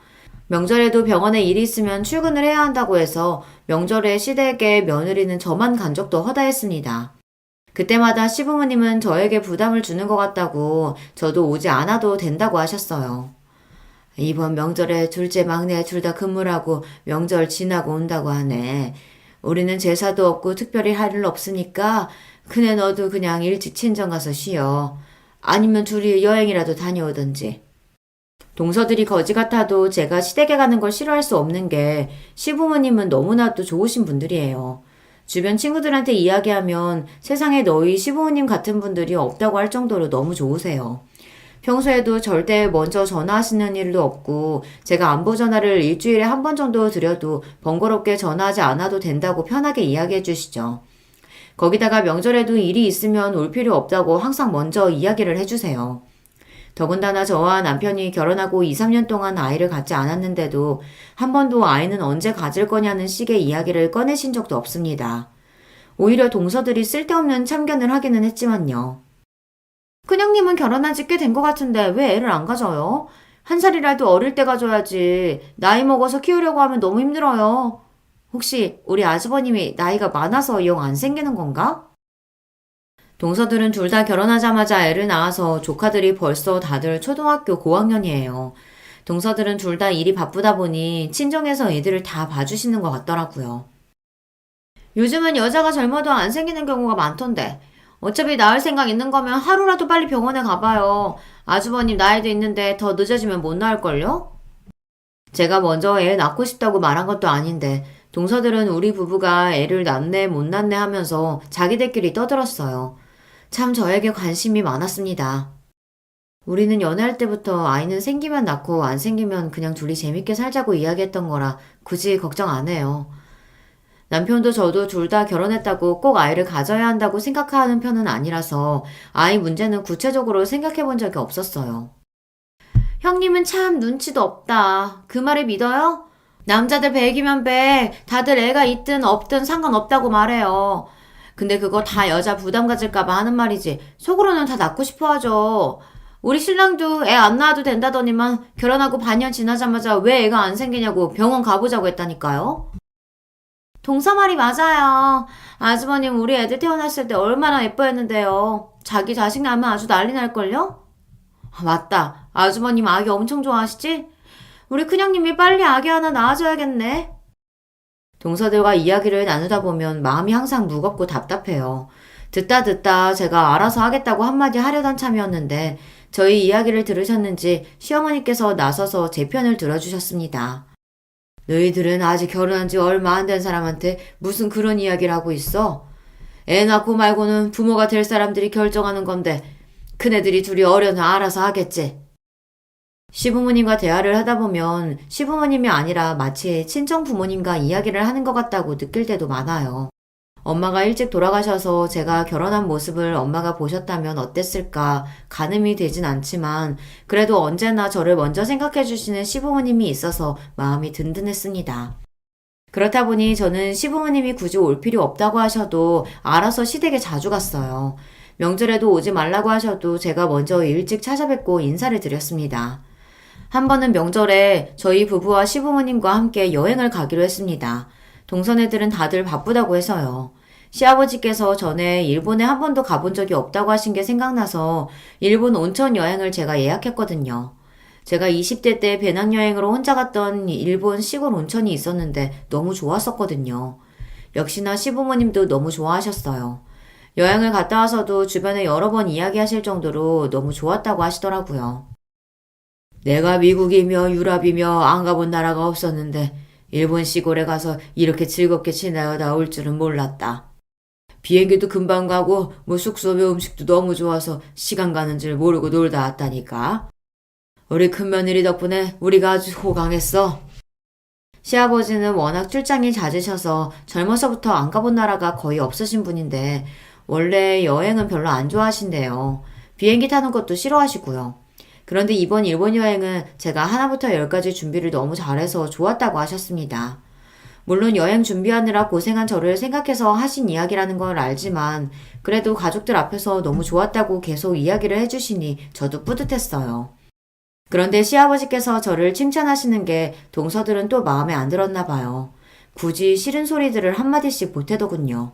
명절에도 병원에 일이 있으면 출근을 해야 한다고 해서 명절에 시댁에 며느리는 저만 간 적도 허다했습니다. 그때마다 시부모님은 저에게 부담을 주는 것 같다고 저도 오지 않아도 된다고 하셨어요. 이번 명절에 둘째 막내 둘 다 근무를 하고 명절 지나고 온다고 하네. 우리는 제사도 없고 특별히 할 일 없으니까 그네 너도 그냥 일찍 친정 가서 쉬어. 아니면 둘이 여행이라도 다녀오든지. 동서들이 거지 같아도 제가 시댁에 가는 걸 싫어할 수 없는 게 시부모님은 너무나도 좋으신 분들이에요. 주변 친구들한테 이야기하면 세상에 너희 시부모님 같은 분들이 없다고 할 정도로 너무 좋으세요. 평소에도 절대 먼저 전화하시는 일도 없고 제가 안부 전화를 일주일에 한 번 정도 드려도 번거롭게 전화하지 않아도 된다고 편하게 이야기해 주시죠. 거기다가 명절에도 일이 있으면 올 필요 없다고 항상 먼저 이야기를 해주세요. 더군다나 저와 남편이 결혼하고 2, 3년 동안 아이를 갖지 않았는데도 한 번도 아이는 언제 가질 거냐는 식의 이야기를 꺼내신 적도 없습니다. 오히려 동서들이 쓸데없는 참견을 하기는 했지만요. 큰형님은 결혼한 지 꽤 된 것 같은데 왜 애를 안 가져요? 한 살이라도 어릴 때 가져야지. 나이 먹어서 키우려고 하면 너무 힘들어요. 혹시 우리 아주버님이 나이가 많아서 영 안 생기는 건가? 동서들은 둘 다 결혼하자마자 애를 낳아서 조카들이 벌써 다들 초등학교 고학년이에요. 동서들은 둘 다 일이 바쁘다 보니 친정에서 애들을 다 봐주시는 것 같더라고요. 요즘은 여자가 젊어도 안 생기는 경우가 많던데 어차피 낳을 생각 있는 거면 하루라도 빨리 병원에 가봐요. 아주버님 나이도 있는데 더 늦어지면 못 낳을걸요? 제가 먼저 애 낳고 싶다고 말한 것도 아닌데 동서들은 우리 부부가 애를 낳네 못 낳네 하면서 자기들끼리 떠들었어요. 참 저에게 관심이 많았습니다. 우리는 연애할 때부터 아이는 생기면 낳고 안 생기면 그냥 둘이 재밌게 살자고 이야기했던 거라 굳이 걱정 안 해요. 남편도 저도 둘 다 결혼했다고 꼭 아이를 가져야 한다고 생각하는 편은 아니라서 아이 문제는 구체적으로 생각해 본 적이 없었어요. 형님은 참 눈치도 없다. 그 말을 믿어요? 남자들 100이면 100, 다들 애가 있든 없든 상관없다고 말해요. 근데 그거 다 여자 부담 가질까봐 하는 말이지 속으로는 다 낳고 싶어 하죠. 우리 신랑도 애 안 낳아도 된다더니만 결혼하고 반년 지나자마자 왜 애가 안 생기냐고 병원 가보자고 했다니까요. 동서 말이 맞아요. 아주버님 우리 애들 태어났을 때 얼마나 예뻐했는데요. 자기 자식 낳으면 아주 난리 날걸요? 아, 맞다. 아주버님 아기 엄청 좋아하시지? 우리 큰형님이 빨리 아기 하나 낳아줘야겠네. 동서들과 이야기를 나누다 보면 마음이 항상 무겁고 답답해요. 듣다 제가 알아서 하겠다고 한마디 하려던 참이었는데 저희 이야기를 들으셨는지 시어머니께서 나서서 제 편을 들어주셨습니다. 너희들은 아직 결혼한 지 얼마 안 된 사람한테 무슨 그런 이야기를 하고 있어? 애 낳고 말고는 부모가 될 사람들이 결정하는 건데 큰애들이 둘이 어려나 알아서 하겠지. 시부모님과 대화를 하다 보면 시부모님이 아니라 마치 친정 부모님과 이야기를 하는 것 같다고 느낄 때도 많아요. 엄마가 일찍 돌아가셔서 제가 결혼한 모습을 엄마가 보셨다면 어땠을까 가늠이 되진 않지만 그래도 언제나 저를 먼저 생각해 주시는 시부모님이 있어서 마음이 든든했습니다. 그렇다 보니 저는 시부모님이 굳이 올 필요 없다고 하셔도 알아서 시댁에 자주 갔어요. 명절에도 오지 말라고 하셔도 제가 먼저 일찍 찾아뵙고 인사를 드렸습니다. 한 번은 명절에 저희 부부와 시부모님과 함께 여행을 가기로 했습니다. 동선애들은 다들 바쁘다고 해서요. 시아버지께서 전에 일본에 한 번도 가본 적이 없다고 하신 게 생각나서 일본 온천 여행을 제가 예약했거든요. 제가 20대 때 배낭여행으로 혼자 갔던 일본 시골 온천이 있었는데 너무 좋았었거든요. 역시나 시부모님도 너무 좋아하셨어요. 여행을 갔다 와서도 주변에 여러 번 이야기하실 정도로 너무 좋았다고 하시더라고요. 내가 미국이며 유럽이며 안 가본 나라가 없었는데 일본 시골에 가서 이렇게 즐겁게 지내다 올 줄은 몰랐다. 비행기도 금방 가고 숙소며 음식도 너무 좋아서 시간 가는 줄 모르고 놀다 왔다니까. 우리 큰며느리 덕분에 우리가 아주 호강했어. 시아버지는 워낙 출장이 잦으셔서 젊어서부터 안 가본 나라가 거의 없으신 분인데 원래 여행은 별로 안 좋아하신대요. 비행기 타는 것도 싫어하시고요. 그런데 이번 일본 여행은 제가 하나부터 열까지 준비를 너무 잘해서 좋았다고 하셨습니다. 물론 여행 준비하느라 고생한 저를 생각해서 하신 이야기라는 걸 알지만 그래도 가족들 앞에서 너무 좋았다고 계속 이야기를 해주시니 저도 뿌듯했어요. 그런데 시아버지께서 저를 칭찬하시는 게 동서들은 또 마음에 안 들었나 봐요. 굳이 싫은 소리들을 한마디씩 보태더군요.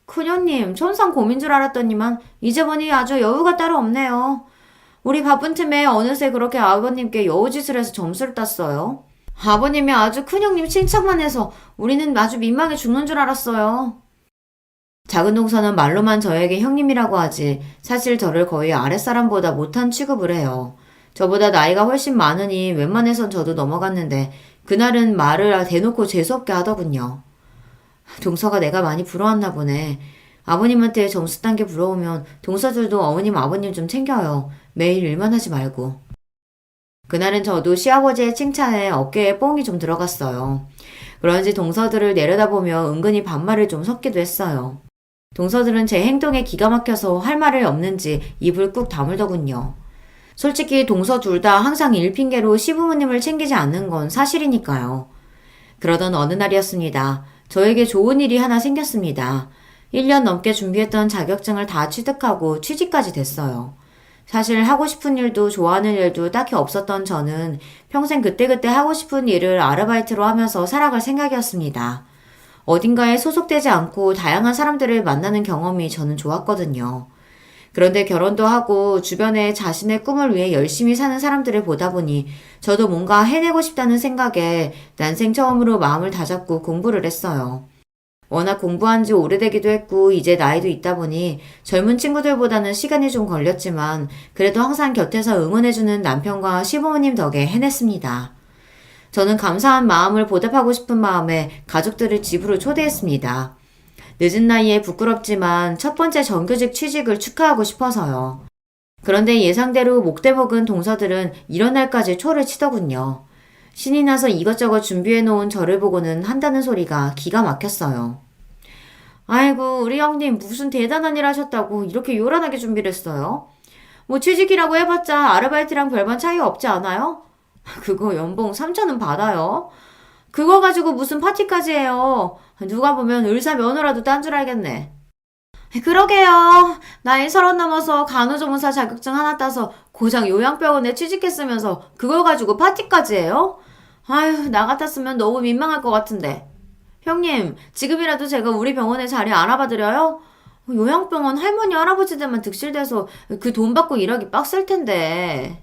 큰형님, 천상 고민 줄 알았더니만 이제 보니 아주 여유가 따로 없네요. 우리 바쁜 틈에 어느새 그렇게 아버님께 여우짓을 해서 점수를 땄어요. 아버님이 아주 큰형님 칭찬만 해서 우리는 아주 민망해 죽는 줄 알았어요. 작은 동서는 말로만 저에게 형님이라고 하지 사실 저를 거의 아랫사람보다 못한 취급을 해요. 저보다 나이가 훨씬 많으니 웬만해선 저도 넘어갔는데 그날은 말을 대놓고 재수없게 하더군요. 동서가 내가 많이 부러웠나 보네. 아버님한테 점수 딴 게 부러우면 동서들도 어머님 아버님 좀 챙겨요. 매일 일만 하지 말고. 그날은 저도 시아버지의 칭찬에 어깨에 뽕이 좀 들어갔어요. 그런지 동서들을 내려다보며 은근히 반말을 좀 섞기도 했어요. 동서들은 제 행동에 기가 막혀서 할 말이 없는지 입을 꾹 다물더군요. 솔직히 동서 둘 다 항상 일 핑계로 시부모님을 챙기지 않는 건 사실이니까요. 그러던 어느 날이었습니다. 저에게 좋은 일이 하나 생겼습니다. 1년 넘게 준비했던 자격증을 다 취득하고 취직까지 됐어요. 사실 하고 싶은 일도 좋아하는 일도 딱히 없었던 저는 평생 그때그때 하고 싶은 일을 아르바이트로 하면서 살아갈 생각이었습니다. 어딘가에 소속되지 않고 다양한 사람들을 만나는 경험이 저는 좋았거든요. 그런데 결혼도 하고 주변에 자신의 꿈을 위해 열심히 사는 사람들을 보다 보니 저도 뭔가 해내고 싶다는 생각에 난생 처음으로 마음을 다잡고 공부를 했어요. 워낙 공부한 지 오래되기도 했고 이제 나이도 있다 보니 젊은 친구들보다는 시간이 좀 걸렸지만 그래도 항상 곁에서 응원해주는 남편과 시부모님 덕에 해냈습니다. 저는 감사한 마음을 보답하고 싶은 마음에 가족들을 집으로 초대했습니다. 늦은 나이에 부끄럽지만 첫 번째 정규직 취직을 축하하고 싶어서요. 그런데 예상대로 목대 먹은 동서들은 이런 날까지 초를 치더군요. 신이 나서 이것저것 준비해놓은 저를 보고는 한다는 소리가 기가 막혔어요. 아이고 우리 형님 무슨 대단한 일 하셨다고 이렇게 요란하게 준비를 했어요? 뭐 취직이라고 해봤자 아르바이트랑 별반 차이 없지 않아요? 그거 연봉 3천은 받아요. 그거 가지고 무슨 파티까지 해요. 누가 보면 의사 면허라도 딴 줄 알겠네. 그러게요. 나이 30 넘어서 간호조무사 자격증 하나 따서 고장 요양병원에 취직했으면서 그걸 가지고 파티까지 해요? 아휴 나 같았으면 너무 민망할 것 같은데. 형님, 지금이라도 제가 우리 병원에 자리 알아봐드려요? 요양병원 할머니, 할아버지들만 득실돼서 그 돈 받고 일하기 빡셀 텐데.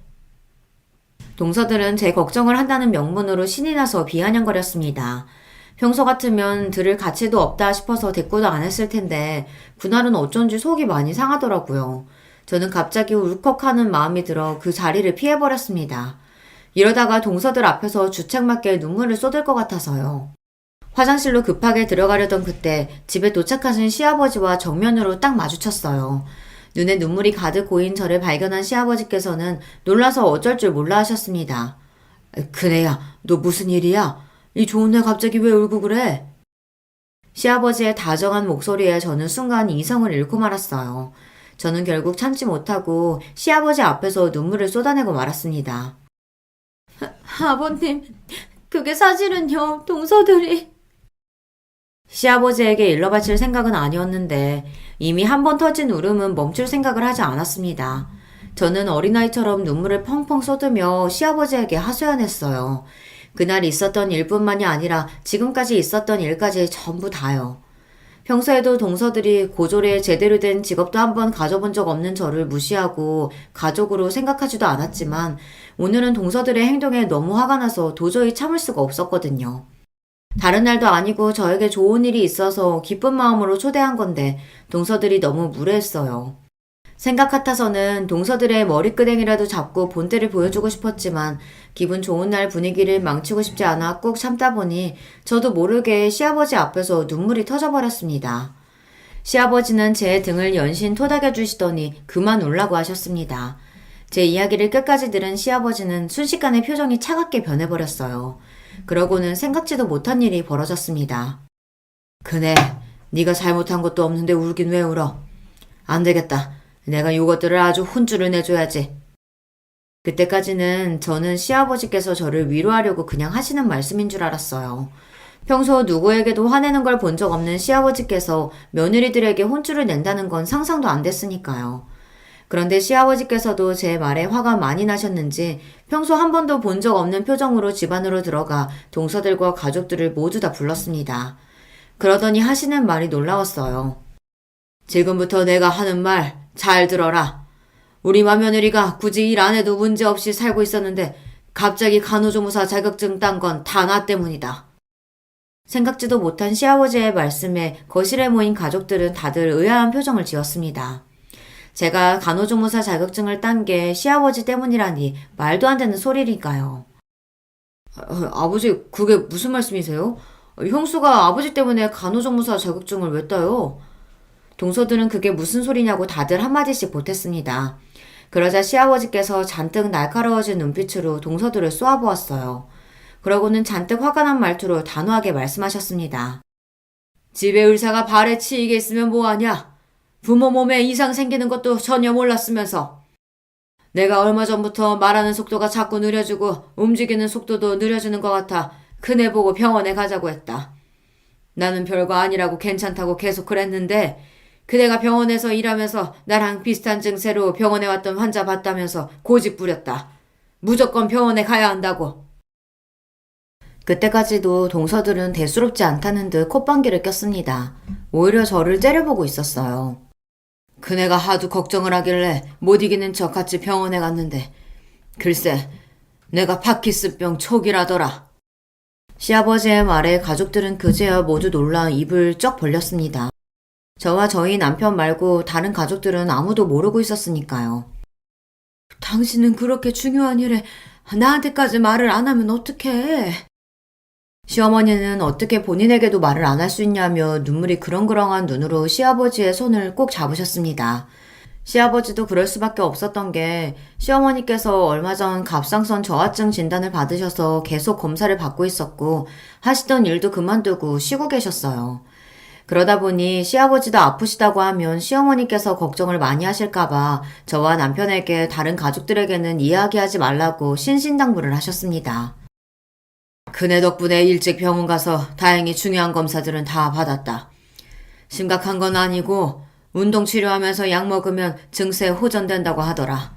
동서들은 제 걱정을 한다는 명분으로 신이 나서 비아냥거렸습니다. 평소 같으면 들을 가치도 없다 싶어서 대꾸도 안 했을 텐데 그날은 어쩐지 속이 많이 상하더라고요. 저는 갑자기 울컥하는 마음이 들어 그 자리를 피해버렸습니다. 이러다가 동서들 앞에서 주책맞게 눈물을 쏟을 것 같아서요. 화장실로 급하게 들어가려던 그때 집에 도착하신 시아버지와 정면으로 딱 마주쳤어요. 눈에 눈물이 가득 고인 저를 발견한 시아버지께서는 놀라서 어쩔 줄 몰라 하셨습니다. 그네야, 너 무슨 일이야? 이 좋은 날 갑자기 왜 울고 그래? 시아버지의 다정한 목소리에 저는 순간 이성을 잃고 말았어요. 저는 결국 참지 못하고 시아버지 앞에서 눈물을 쏟아내고 말았습니다. 아버님, 그게 사실은요, 동서들이... 시아버지에게 일러바칠 생각은 아니었는데 이미 한 번 터진 울음은 멈출 생각을 하지 않았습니다. 저는 어린아이처럼 눈물을 펑펑 쏟으며 시아버지에게 하소연했어요. 그날 있었던 일뿐만이 아니라 지금까지 있었던 일까지 전부 다요. 평소에도 동서들이 고졸에 제대로 된 직업도 한번 가져본 적 없는 저를 무시하고 가족으로 생각하지도 않았지만 오늘은 동서들의 행동에 너무 화가 나서 도저히 참을 수가 없었거든요. 다른 날도 아니고 저에게 좋은 일이 있어서 기쁜 마음으로 초대한 건데 동서들이 너무 무례했어요. 생각 같아서는 동서들의 머리끄댕이라도 잡고 본때를 보여주고 싶었지만 기분 좋은 날 분위기를 망치고 싶지 않아 꾹 참다 보니 저도 모르게 시아버지 앞에서 눈물이 터져버렸습니다. 시아버지는 제 등을 연신 토닥여 주시더니 그만 울라고 하셨습니다. 제 이야기를 끝까지 들은 시아버지는 순식간에 표정이 차갑게 변해버렸어요. 그러고는 생각지도 못한 일이 벌어졌습니다. 그네, 네가 잘못한 것도 없는데 울긴 왜 울어? 안 되겠다. 내가 요것들을 아주 혼쭐을 내줘야지. 그때까지는 저는 시아버지께서 저를 위로하려고 그냥 하시는 말씀인 줄 알았어요. 평소 누구에게도 화내는 걸 본 적 없는 시아버지께서 며느리들에게 혼쭐을 낸다는 건 상상도 안 됐으니까요. 그런데 시아버지께서도 제 말에 화가 많이 나셨는지 평소 한 번도 본 적 없는 표정으로 집 안으로 들어가 동서들과 가족들을 모두 다 불렀습니다. 그러더니 하시는 말이 놀라웠어요. 지금부터 내가 하는 말 잘 들어라. 우리 맏며느리가 굳이 일 안 해도 문제없이 살고 있었는데 갑자기 간호조무사 자격증 딴 건 다 나 때문이다. 생각지도 못한 시아버지의 말씀에 거실에 모인 가족들은 다들 의아한 표정을 지었습니다. 제가 간호조무사 자격증을 딴 게 시아버지 때문이라니 말도 안 되는 소리니까요. 아버지, 그게 무슨 말씀이세요? 형수가 아버지 때문에 간호조무사 자격증을 왜 따요? 동서들은 그게 무슨 소리냐고 다들 한마디씩 보탰습니다. 그러자 시아버지께서 잔뜩 날카로워진 눈빛으로 동서들을 쏘아보았어요. 그러고는 잔뜩 화가 난 말투로 단호하게 말씀하셨습니다. 집에 의사가 발에 치이게 있으면 뭐하냐? 부모 몸에 이상 생기는 것도 전혀 몰랐으면서. 내가 얼마 전부터 말하는 속도가 자꾸 느려지고 움직이는 속도도 느려지는 것 같아 그네 보고 병원에 가자고 했다. 나는 별거 아니라고 괜찮다고 계속 그랬는데 그대가 병원에서 일하면서 나랑 비슷한 증세로 병원에 왔던 환자 봤다면서 고집 부렸다. 무조건 병원에 가야 한다고. 그때까지도 동서들은 대수롭지 않다는 듯 콧방귀를 꼈습니다. 오히려 저를 째려보고 있었어요. 그네가 하도 걱정을 하길래 못 이기는 척 같이 병원에 갔는데 글쎄 내가 파키스병 초기라더라. 시아버지의 말에 가족들은 그제야 모두 놀라 입을 쩍 벌렸습니다. 저와 저희 남편 말고 다른 가족들은 아무도 모르고 있었으니까요. 당신은 그렇게 중요한 일에 나한테까지 말을 안 하면 어떡해? 시어머니는 어떻게 본인에게도 말을 안 할 수 있냐며 눈물이 그렁그렁한 눈으로 시아버지의 손을 꼭 잡으셨습니다. 시아버지도 그럴 수밖에 없었던 게 시어머니께서 얼마 전 갑상선 저하증 진단을 받으셔서 계속 검사를 받고 있었고 하시던 일도 그만두고 쉬고 계셨어요. 그러다 보니 시아버지도 아프시다고 하면 시어머니께서 걱정을 많이 하실까봐 저와 남편에게 다른 가족들에게는 이야기하지 말라고 신신당부를 하셨습니다. 그네 덕분에 일찍 병원 가서 다행히 중요한 검사들은 다 받았다. 심각한 건 아니고 운동 치료하면서 약 먹으면 증세 호전된다고 하더라.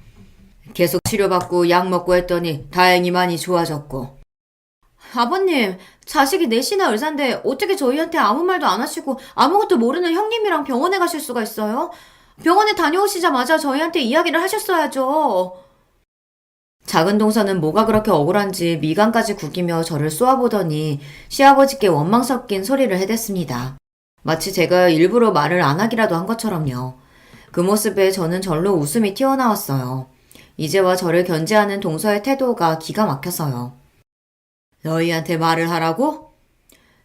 계속 치료받고 약 먹고 했더니 다행히 많이 좋아졌고. 아버님, 자식이 넷이나 의사인데 어떻게 저희한테 아무 말도 안 하시고 아무것도 모르는 형님이랑 병원에 가실 수가 있어요? 병원에 다녀오시자마자 저희한테 이야기를 하셨어야죠. 작은 동서는 뭐가 그렇게 억울한지 미간까지 구기며 저를 쏘아보더니 시아버지께 원망 섞인 소리를 해댔습니다. 마치 제가 일부러 말을 안 하기라도 한 것처럼요. 그 모습에 저는 절로 웃음이 튀어나왔어요. 이제와 저를 견제하는 동서의 태도가 기가 막혀서요. 너희한테 말을 하라고?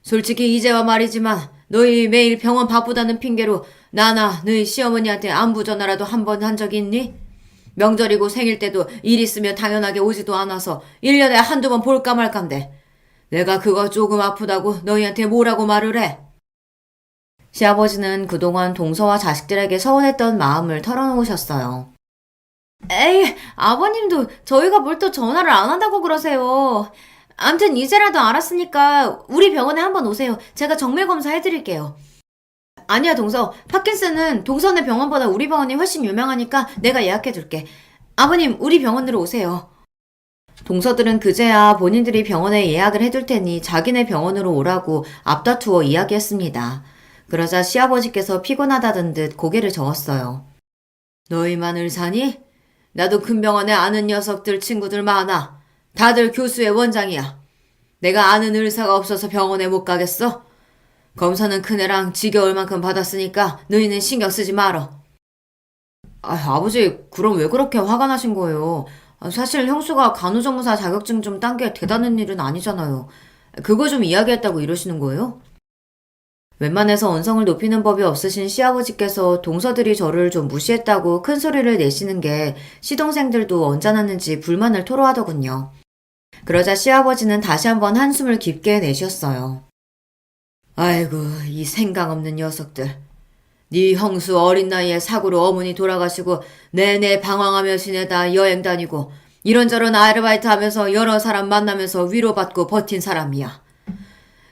솔직히 이제와 말이지만 너희 매일 병원 바쁘다는 핑계로 나나 너희 시어머니한테 안부 전화라도 한 번 한 적이 있니? 명절이고 생일 때도 일 있으면 당연하게 오지도 않아서 1년에 한두 번 볼까 말까인데 내가 그거 조금 아프다고 너희한테 뭐라고 말을 해? 시아버지는 그동안 동서와 자식들에게 서운했던 마음을 털어놓으셨어요. 에이, 아버님도 저희가 뭘 또 전화를 안 한다고 그러세요. 암튼 이제라도 알았으니까 우리 병원에 한번 오세요. 제가 정밀 검사 해드릴게요. 아니야, 동서. 파킨슨은 동서네 병원보다 우리 병원이 훨씬 유명하니까 내가 예약해둘게. 아버님, 우리 병원으로 오세요. 동서들은 그제야 본인들이 병원에 예약을 해둘 테니 자기네 병원으로 오라고 앞다투어 이야기했습니다. 그러자 시아버지께서 피곤하다던 듯 고개를 저었어요. 너희만 의사니? 나도 큰 병원에 아는 녀석들 친구들 많아. 다들 교수의 원장이야. 내가 아는 의사가 없어서 병원에 못 가겠어? 검사는 큰애랑 지겨울 만큼 받았으니까 너희는 신경 쓰지 말어. 아버지, 그럼 왜 그렇게 화가 나신 거예요? 사실 형수가 간호조무사 자격증 좀 딴 게 대단한 일은 아니잖아요. 그거 좀 이야기했다고 이러시는 거예요? 웬만해서 언성을 높이는 법이 없으신 시아버지께서 동서들이 저를 좀 무시했다고 큰 소리를 내시는 게 시동생들도 언짢았는지 불만을 토로하더군요. 그러자 시아버지는 다시 한번 한숨을 깊게 내쉬었어요. 아이고, 이 생각 없는 녀석들. 네 형수 어린 나이에 사고로 어머니 돌아가시고 내내 방황하며 지내다 여행 다니고 이런저런 아르바이트 하면서 여러 사람 만나면서 위로받고 버틴 사람이야.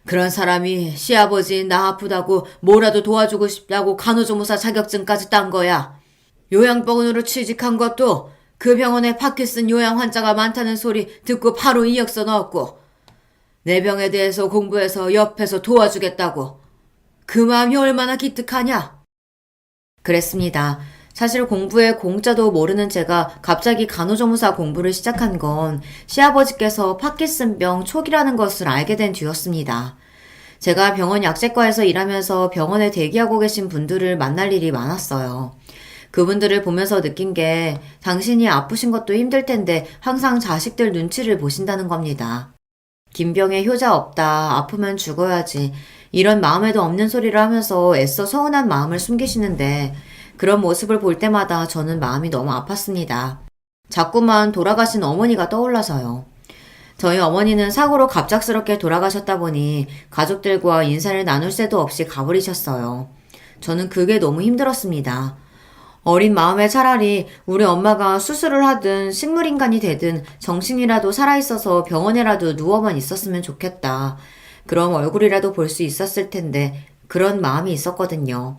그런 사람이 시아버지 나 아프다고 뭐라도 도와주고 싶다고 간호조무사 자격증까지 딴 거야. 요양병원으로 취직한 것도 그 병원에 파킨슨 요양 환자가 많다는 소리 듣고 바로 이력서 넣었고 내 병에 대해서 공부해서 옆에서 도와주겠다고. 그 마음이 얼마나 기특하냐? 그랬습니다. 사실 공부에 공짜도 모르는 제가 갑자기 간호조무사 공부를 시작한 건 시아버지께서 파킨슨병 초기라는 것을 알게 된 뒤였습니다. 제가 병원 약제과에서 일하면서 병원에 대기하고 계신 분들을 만날 일이 많았어요. 그분들을 보면서 느낀 게 당신이 아프신 것도 힘들 텐데 항상 자식들 눈치를 보신다는 겁니다. 김병에 효자 없다, 아프면 죽어야지, 이런 마음에도 없는 소리를 하면서 애써 서운한 마음을 숨기시는데 그런 모습을 볼 때마다 저는 마음이 너무 아팠습니다. 자꾸만 돌아가신 어머니가 떠올라서요. 저희 어머니는 사고로 갑작스럽게 돌아가셨다 보니 가족들과 인사를 나눌 새도 없이 가버리셨어요. 저는 그게 너무 힘들었습니다. 어린 마음에 차라리 우리 엄마가 수술을 하든 식물인간이 되든 정신이라도 살아있어서 병원에라도 누워만 있었으면 좋겠다. 그럼 얼굴이라도 볼 수 있었을 텐데 그런 마음이 있었거든요.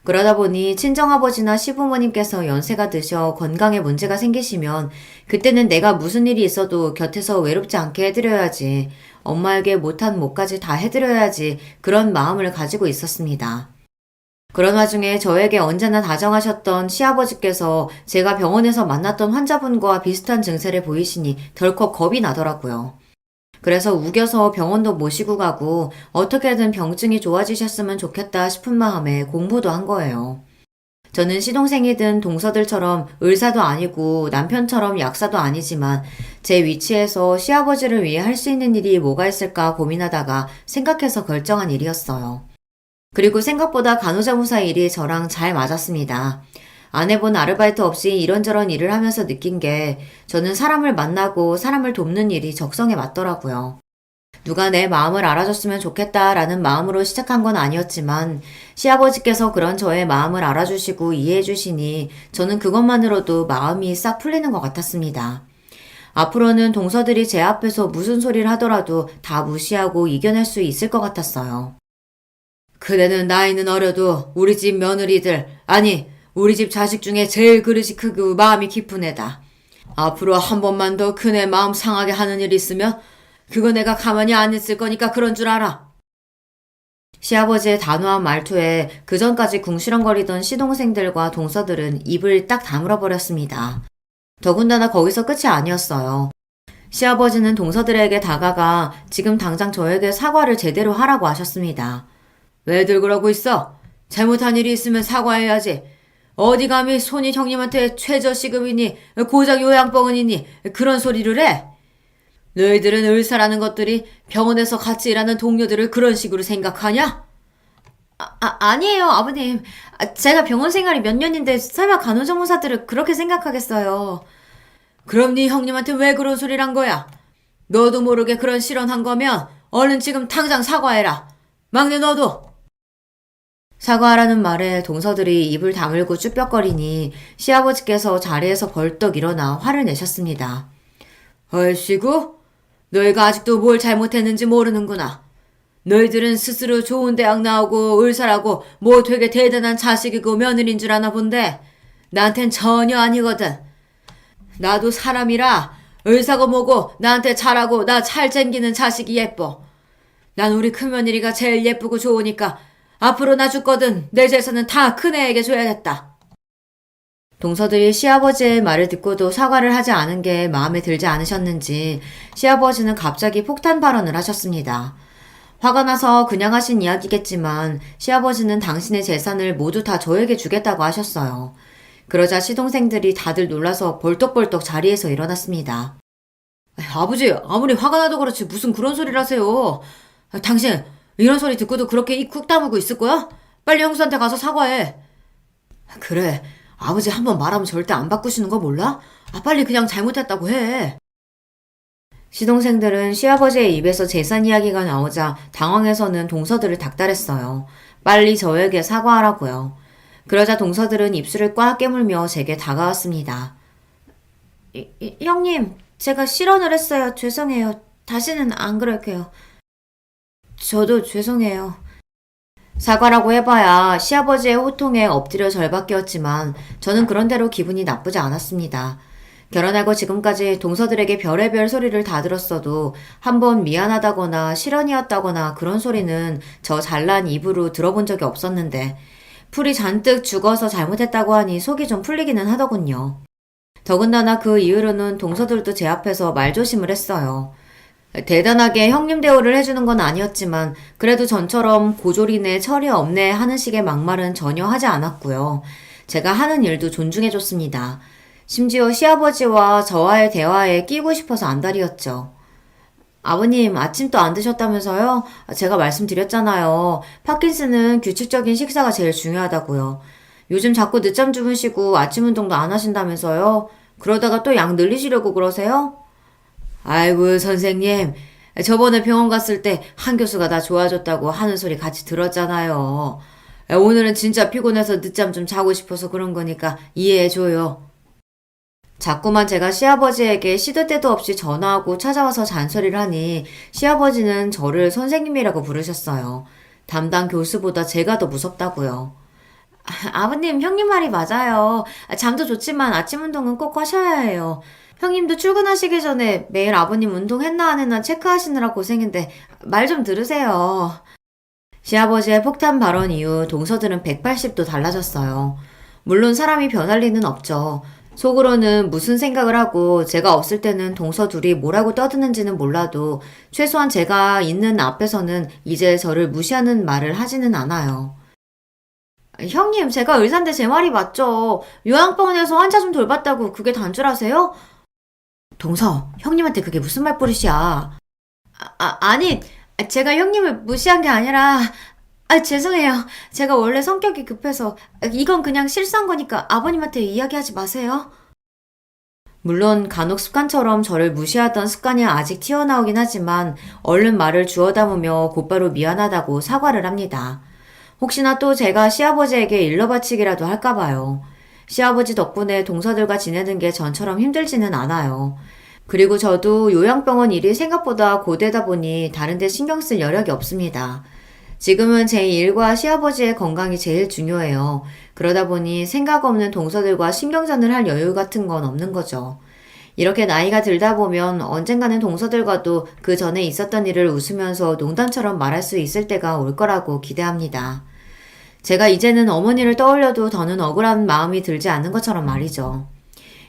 그러다 보니 친정아버지나 시부모님께서 연세가 드셔 건강에 문제가 생기시면 그때는 내가 무슨 일이 있어도 곁에서 외롭지 않게 해드려야지, 엄마에게 못한 못까지 다 해드려야지, 그런 마음을 가지고 있었습니다. 그런 와중에 저에게 언제나 다정하셨던 시아버지께서 제가 병원에서 만났던 환자분과 비슷한 증세를 보이시니 덜컥 겁이 나더라고요. 그래서 우겨서 병원도 모시고 가고 어떻게든 병증이 좋아지셨으면 좋겠다 싶은 마음에 공부도 한 거예요. 저는 시동생이든 동서들처럼 의사도 아니고 남편처럼 약사도 아니지만 제 위치에서 시아버지를 위해 할 수 있는 일이 뭐가 있을까 고민하다가 생각해서 결정한 일이었어요. 그리고 생각보다 간호조무사 일이 저랑 잘 맞았습니다. 안 해본 아르바이트 없이 이런저런 일을 하면서 느낀 게 저는 사람을 만나고 사람을 돕는 일이 적성에 맞더라고요. 누가 내 마음을 알아줬으면 좋겠다라는 마음으로 시작한 건 아니었지만 시아버지께서 그런 저의 마음을 알아주시고 이해해주시니 저는 그것만으로도 마음이 싹 풀리는 것 같았습니다. 앞으로는 동서들이 제 앞에서 무슨 소리를 하더라도 다 무시하고 이겨낼 수 있을 것 같았어요. 그대는 나이는 어려도 우리 집 며느리들, 아니 우리 집 자식 중에 제일 그릇이 크고 마음이 깊은 애다. 앞으로 한 번만 더 큰애 마음 상하게 하는 일 있으면 그거 내가 가만히 안 있을 거니까 그런 줄 알아. 시아버지의 단호한 말투에 그전까지 궁시렁거리던 시동생들과 동서들은 입을 딱 다물어 버렸습니다. 더군다나 거기서 끝이 아니었어요. 시아버지는 동서들에게 다가가 지금 당장 저에게 사과를 제대로 하라고 하셨습니다. 왜들 그러고 있어? 잘못한 일이 있으면 사과해야지. 어디 감히 손이 형님한테 최저시급이니 고작 요양병원이니 그런 소리를 해? 너희들은 의사라는 것들이 병원에서 같이 일하는 동료들을 그런 식으로 생각하냐? 아니에요, 아버님. 제가 병원 생활이 몇 년인데 설마 간호조무사들을 그렇게 생각하겠어요. 그럼 네 형님한테 왜 그런 소리를 한 거야? 너도 모르게 그런 실언한 거면 얼른 지금 당장 사과해라. 막내 너도. 사과하라는 말에 동서들이 입을 다물고 쭈뼛거리니 시아버지께서 자리에서 벌떡 일어나 화를 내셨습니다. 얼씨구? 너희가 아직도 뭘 잘못했는지 모르는구나. 너희들은 스스로 좋은 대학 나오고 의사라고 뭐 되게 대단한 자식이고 며느리인 줄 아나 본데 나한텐 전혀 아니거든. 나도 사람이라 의사고 뭐고 나한테 잘하고 나 잘 챙기는 자식이 예뻐. 난 우리 큰며느리가 제일 예쁘고 좋으니까 앞으로 나 죽거든 내 재산은 다 큰애에게 줘야겠다. 동서들이 시아버지의 말을 듣고도 사과를 하지 않은 게 마음에 들지 않으셨는지 시아버지는 갑자기 폭탄 발언을 하셨습니다. 화가 나서 그냥 하신 이야기겠지만 시아버지는 당신의 재산을 모두 다 저에게 주겠다고 하셨어요. 그러자 시동생들이 다들 놀라서 벌떡벌떡 자리에서 일어났습니다. 아버지, 아무리 화가 나도 그렇지 무슨 그런 소리를 하세요. 당신 이런 소리 듣고도 그렇게 입 쿡 다물고 있을 거야? 빨리 형수한테 가서 사과해. 그래, 아버지 한번 말하면 절대 안 바꾸시는 거 몰라? 빨리 그냥 잘못했다고 해. 시동생들은 시아버지의 입에서 재산 이야기가 나오자 당황해서는 동서들을 닥달했어요. 빨리 저에게 사과하라고요. 그러자 동서들은 입술을 꽉 깨물며 제게 다가왔습니다. 형님, 제가 실언을 했어요. 죄송해요. 다시는 안 그럴게요. 저도 죄송해요. 사과라고 해봐야 시아버지의 호통에 엎드려 절박이었지만 저는 그런대로 기분이 나쁘지 않았습니다. 결혼하고 지금까지 동서들에게 별의별 소리를 다 들었어도 한번 미안하다거나 실언이었다거나 그런 소리는 저 잘난 입으로 들어본 적이 없었는데 풀이 잔뜩 죽어서 잘못했다고 하니 속이 좀 풀리기는 하더군요. 더군다나 그 이후로는 동서들도 제 앞에서 말조심을 했어요. 대단하게 형님 대우를 해주는 건 아니었지만 그래도 전처럼 고졸이네 철이 없네 하는 식의 막말은 전혀 하지 않았고요. 제가 하는 일도 존중해줬습니다. 심지어 시아버지와 저와의 대화에 끼고 싶어서 안달이었죠. 아버님 아침도 안 드셨다면서요? 제가 말씀드렸잖아요. 파킨슨은 규칙적인 식사가 제일 중요하다고요. 요즘 자꾸 늦잠 주무시고 아침 운동도 안 하신다면서요? 그러다가 또 약 늘리시려고 그러세요? 아이고 선생님, 저번에 병원 갔을 때 한 교수가 나 좋아졌다고 하는 소리 같이 들었잖아요. 오늘은 진짜 피곤해서 늦잠 좀 자고 싶어서 그런 거니까 이해해줘요. 자꾸만 제가 시아버지에게 시도 때도 없이 전화하고 찾아와서 잔소리를 하니 시아버지는 저를 선생님이라고 부르셨어요. 담당 교수보다 제가 더 무섭다고요. 아버님, 형님 말이 맞아요. 잠도 좋지만 아침 운동은 꼭 하셔야 해요. 형님도 출근하시기 전에 매일 아버님 운동했나 안 했나 체크하시느라 고생인데 말 좀 들으세요. 시아버지의 폭탄 발언 이후 동서들은 180도 달라졌어요. 물론 사람이 변할 리는 없죠. 속으로는 무슨 생각을 하고 제가 없을 때는 동서 둘이 뭐라고 떠드는지는 몰라도 최소한 제가 있는 앞에서는 이제 저를 무시하는 말을 하지는 않아요. 형님, 제가 의사인데 제 말이 맞죠. 요양병원에서 환자 좀 돌봤다고 그게 단줄하세요? 동서, 형님한테 그게 무슨 말버릇이야. 아니, 제가 형님을 무시한 게 아니라 죄송해요. 제가 원래 성격이 급해서 이건 그냥 실수한 거니까 아버님한테 이야기하지 마세요. 물론 간혹 습관처럼 저를 무시하던 습관이 아직 튀어나오긴 하지만 얼른 말을 주워 담으며 곧바로 미안하다고 사과를 합니다. 혹시나 또 제가 시아버지에게 일러바치기라도 할까봐요. 시아버지 덕분에 동서들과 지내는 게 전처럼 힘들지는 않아요. 그리고 저도 요양병원 일이 생각보다 고되다 보니 다른 데 신경 쓸 여력이 없습니다. 지금은 제 일과 시아버지의 건강이 제일 중요해요. 그러다 보니 생각 없는 동서들과 신경전을 할 여유 같은 건 없는 거죠. 이렇게 나이가 들다 보면 언젠가는 동서들과도 그 전에 있었던 일을 웃으면서 농담처럼 말할 수 있을 때가 올 거라고 기대합니다. 제가 이제는 어머니를 떠올려도 더는 억울한 마음이 들지 않는 것처럼 말이죠.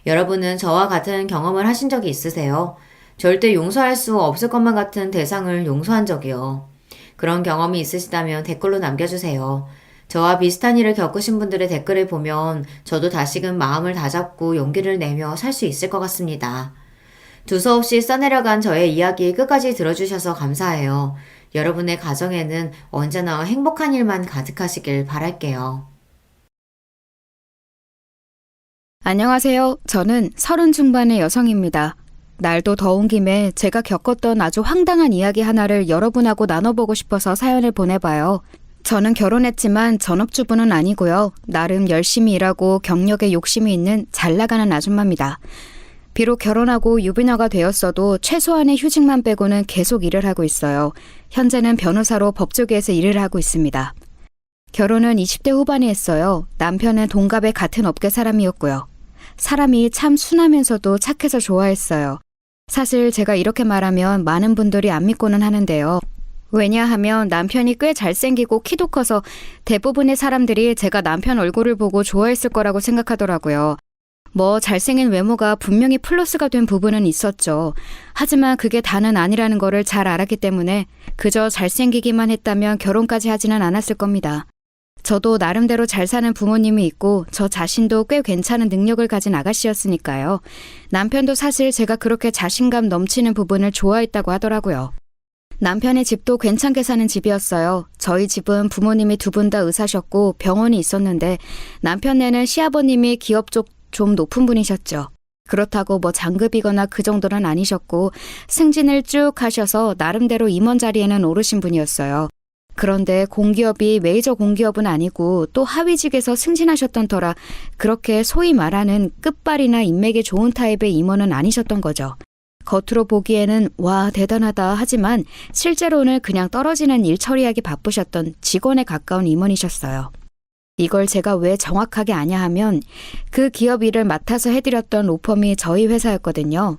여러분은 저와 같은 경험을 하신 적이 있으세요? 절대 용서할 수 없을 것만 같은 대상을 용서한 적이요. 그런 경험이 있으시다면 댓글로 남겨주세요. 저와 비슷한 일을 겪으신 분들의 댓글을 보면 저도 다시금 마음을 다잡고 용기를 내며 살 수 있을 것 같습니다. 두서없이 써내려간 저의 이야기 끝까지 들어주셔서 감사해요. 여러분의 가정에는 언제나 행복한 일만 가득하시길 바랄게요. 안녕하세요. 저는 30 중반의 여성입니다. 날도 더운 김에 제가 겪었던 아주 황당한 이야기 하나를 여러분하고 나눠보고 싶어서 사연을 보내봐요. 저는 결혼했지만 전업주부는 아니고요. 나름 열심히 일하고 경력에 욕심이 있는 잘 나가는 아줌마입니다. 비록 결혼하고 유부녀가 되었어도 최소한의 휴직만 빼고는 계속 일을 하고 있어요. 현재는 변호사로 법조계에서 일을 하고 있습니다. 결혼은 20대 후반에 했어요. 남편은 동갑의 같은 업계 사람이었고요. 사람이 참 순하면서도 착해서 좋아했어요. 사실 제가 이렇게 말하면 많은 분들이 안 믿고는 하는데요. 왜냐하면 남편이 꽤 잘생기고 키도 커서 대부분의 사람들이 제가 남편 얼굴을 보고 좋아했을 거라고 생각하더라고요. 뭐 잘생긴 외모가 분명히 플러스가 된 부분은 있었죠. 하지만 그게 다는 아니라는 거를 잘 알았기 때문에 그저 잘생기기만 했다면 결혼까지 하지는 않았을 겁니다. 저도 나름대로 잘 사는 부모님이 있고 저 자신도 꽤 괜찮은 능력을 가진 아가씨였으니까요. 남편도 사실 제가 그렇게 자신감 넘치는 부분을 좋아했다고 하더라고요. 남편의 집도 괜찮게 사는 집이었어요. 저희 집은 부모님이 두 분 다 의사셨고 병원이 있었는데 남편네는 시아버님이 기업 쪽 좀 높은 분이셨죠. 그렇다고 뭐 장급이거나 그 정도는 아니셨고 승진을 쭉 하셔서 나름대로 임원 자리에는 오르신 분이었어요. 그런데 공기업이 메이저 공기업은 아니고 또 하위직에서 승진하셨던 터라 그렇게 소위 말하는 끝발이나 인맥이 좋은 타입의 임원은 아니셨던 거죠. 겉으로 보기에는 와 대단하다 하지만 실제로는 그냥 떨어지는 일 처리하기 바쁘셨던 직원에 가까운 임원이셨어요. 이걸 제가 왜 정확하게 아냐 하면 그 기업 일을 맡아서 해드렸던 로펌이 저희 회사였거든요.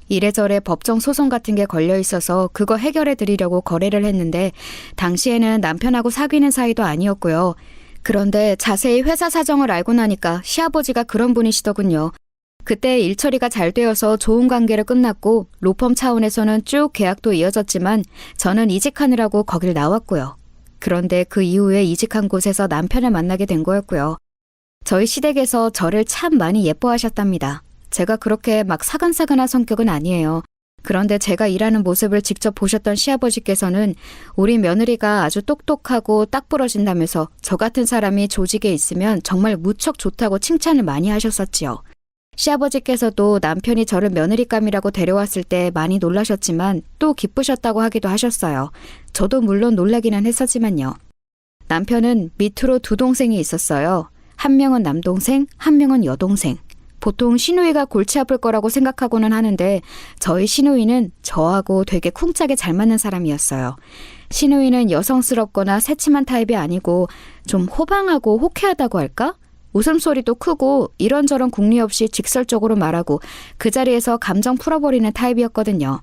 이래저래 법정 소송 같은 게 걸려 있어서 그거 해결해 드리려고 거래를 했는데 당시에는 남편하고 사귀는 사이도 아니었고요. 그런데 자세히 회사 사정을 알고 나니까 시아버지가 그런 분이시더군요. 그때 일 처리가 잘 되어서 좋은 관계로 끝났고 로펌 차원에서는 쭉 계약도 이어졌지만 저는 이직하느라고 거길 나왔고요. 그런데 그 이후에 이직한 곳에서 남편을 만나게 된 거였고요. 저희 시댁에서 저를 참 많이 예뻐하셨답니다. 제가 그렇게 막 사근사근한 성격은 아니에요. 그런데 제가 일하는 모습을 직접 보셨던 시아버지께서는 우리 며느리가 아주 똑똑하고 딱 부러진다면서 저 같은 사람이 조직에 있으면 정말 무척 좋다고 칭찬을 많이 하셨었지요. 시아버지께서도 남편이 저를 며느리감이라고 데려왔을 때 많이 놀라셨지만 또 기쁘셨다고 하기도 하셨어요. 저도 물론 놀라기는 했었지만요. 남편은 밑으로 두 동생이 있었어요. 한 명은 남동생, 한 명은 여동생. 보통 시누이가 골치 아플 거라고 생각하고는 하는데 저희 시누이는 저하고 되게 쿵짝에 잘 맞는 사람이었어요. 시누이는 여성스럽거나 새침한 타입이 아니고 좀 호방하고 호쾌하다고 할까? 웃음소리도 크고 이런저런 궁리 없이 직설적으로 말하고 그 자리에서 감정 풀어버리는 타입이었거든요.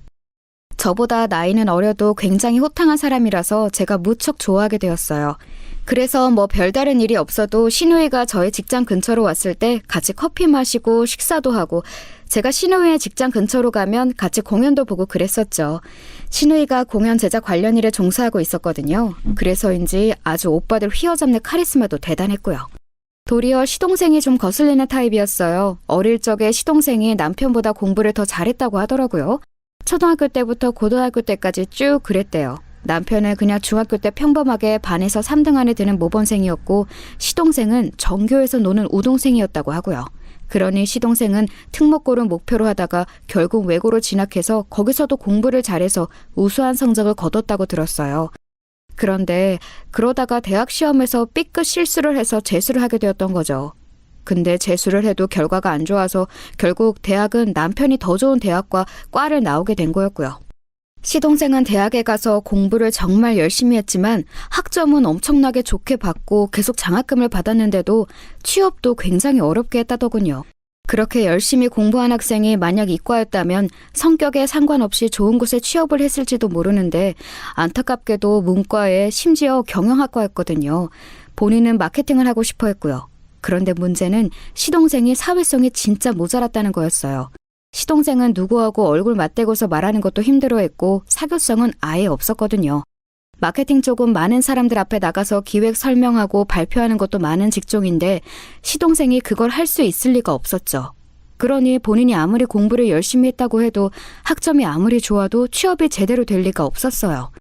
저보다 나이는 어려도 굉장히 호탕한 사람이라서 제가 무척 좋아하게 되었어요. 그래서 뭐 별다른 일이 없어도 시누이가 저의 직장 근처로 왔을 때 같이 커피 마시고 식사도 하고 제가 시누이의 직장 근처로 가면 같이 공연도 보고 그랬었죠. 시누이가 공연 제작 관련 일에 종사하고 있었거든요. 그래서인지 아주 오빠들 휘어잡는 카리스마도 대단했고요. 도리어 시동생이 좀 거슬리는 타입이었어요. 어릴 적에 시동생이 남편보다 공부를 더 잘했다고 하더라고요. 초등학교 때부터 고등학교 때까지 쭉 그랬대요. 남편은 그냥 중학교 때 평범하게 반에서 3등 안에 드는 모범생이었고 시동생은 전교에서 노는 우동생이었다고 하고요. 그러니 시동생은 특목고를 목표로 하다가 결국 외고로 진학해서 거기서도 공부를 잘해서 우수한 성적을 거뒀다고 들었어요. 그런데 그러다가 대학 시험에서 삐끗 실수를 해서 재수를 하게 되었던 거죠. 근데 재수를 해도 결과가 안 좋아서 결국 대학은 남편이 더 좋은 대학과 과를 나오게 된 거였고요. 시동생은 대학에 가서 공부를 정말 열심히 했지만 학점은 엄청나게 좋게 받고 계속 장학금을 받았는데도 취업도 굉장히 어렵게 했다더군요. 그렇게 열심히 공부한 학생이 만약 이과였다면 성격에 상관없이 좋은 곳에 취업을 했을지도 모르는데 안타깝게도 문과에 심지어 경영학과였거든요. 본인은 마케팅을 하고 싶어 했고요. 그런데 문제는 시동생이 사회성이 진짜 모자랐다는 거였어요. 시동생은 누구하고 얼굴 맞대고서 말하는 것도 힘들어했고 사교성은 아예 없었거든요. 마케팅 쪽은 많은 사람들 앞에 나가서 기획 설명하고 발표하는 것도 많은 직종인데 시동생이 그걸 할 수 있을 리가 없었죠. 그러니 본인이 아무리 공부를 열심히 했다고 해도 학점이 아무리 좋아도 취업이 제대로 될 리가 없었어요.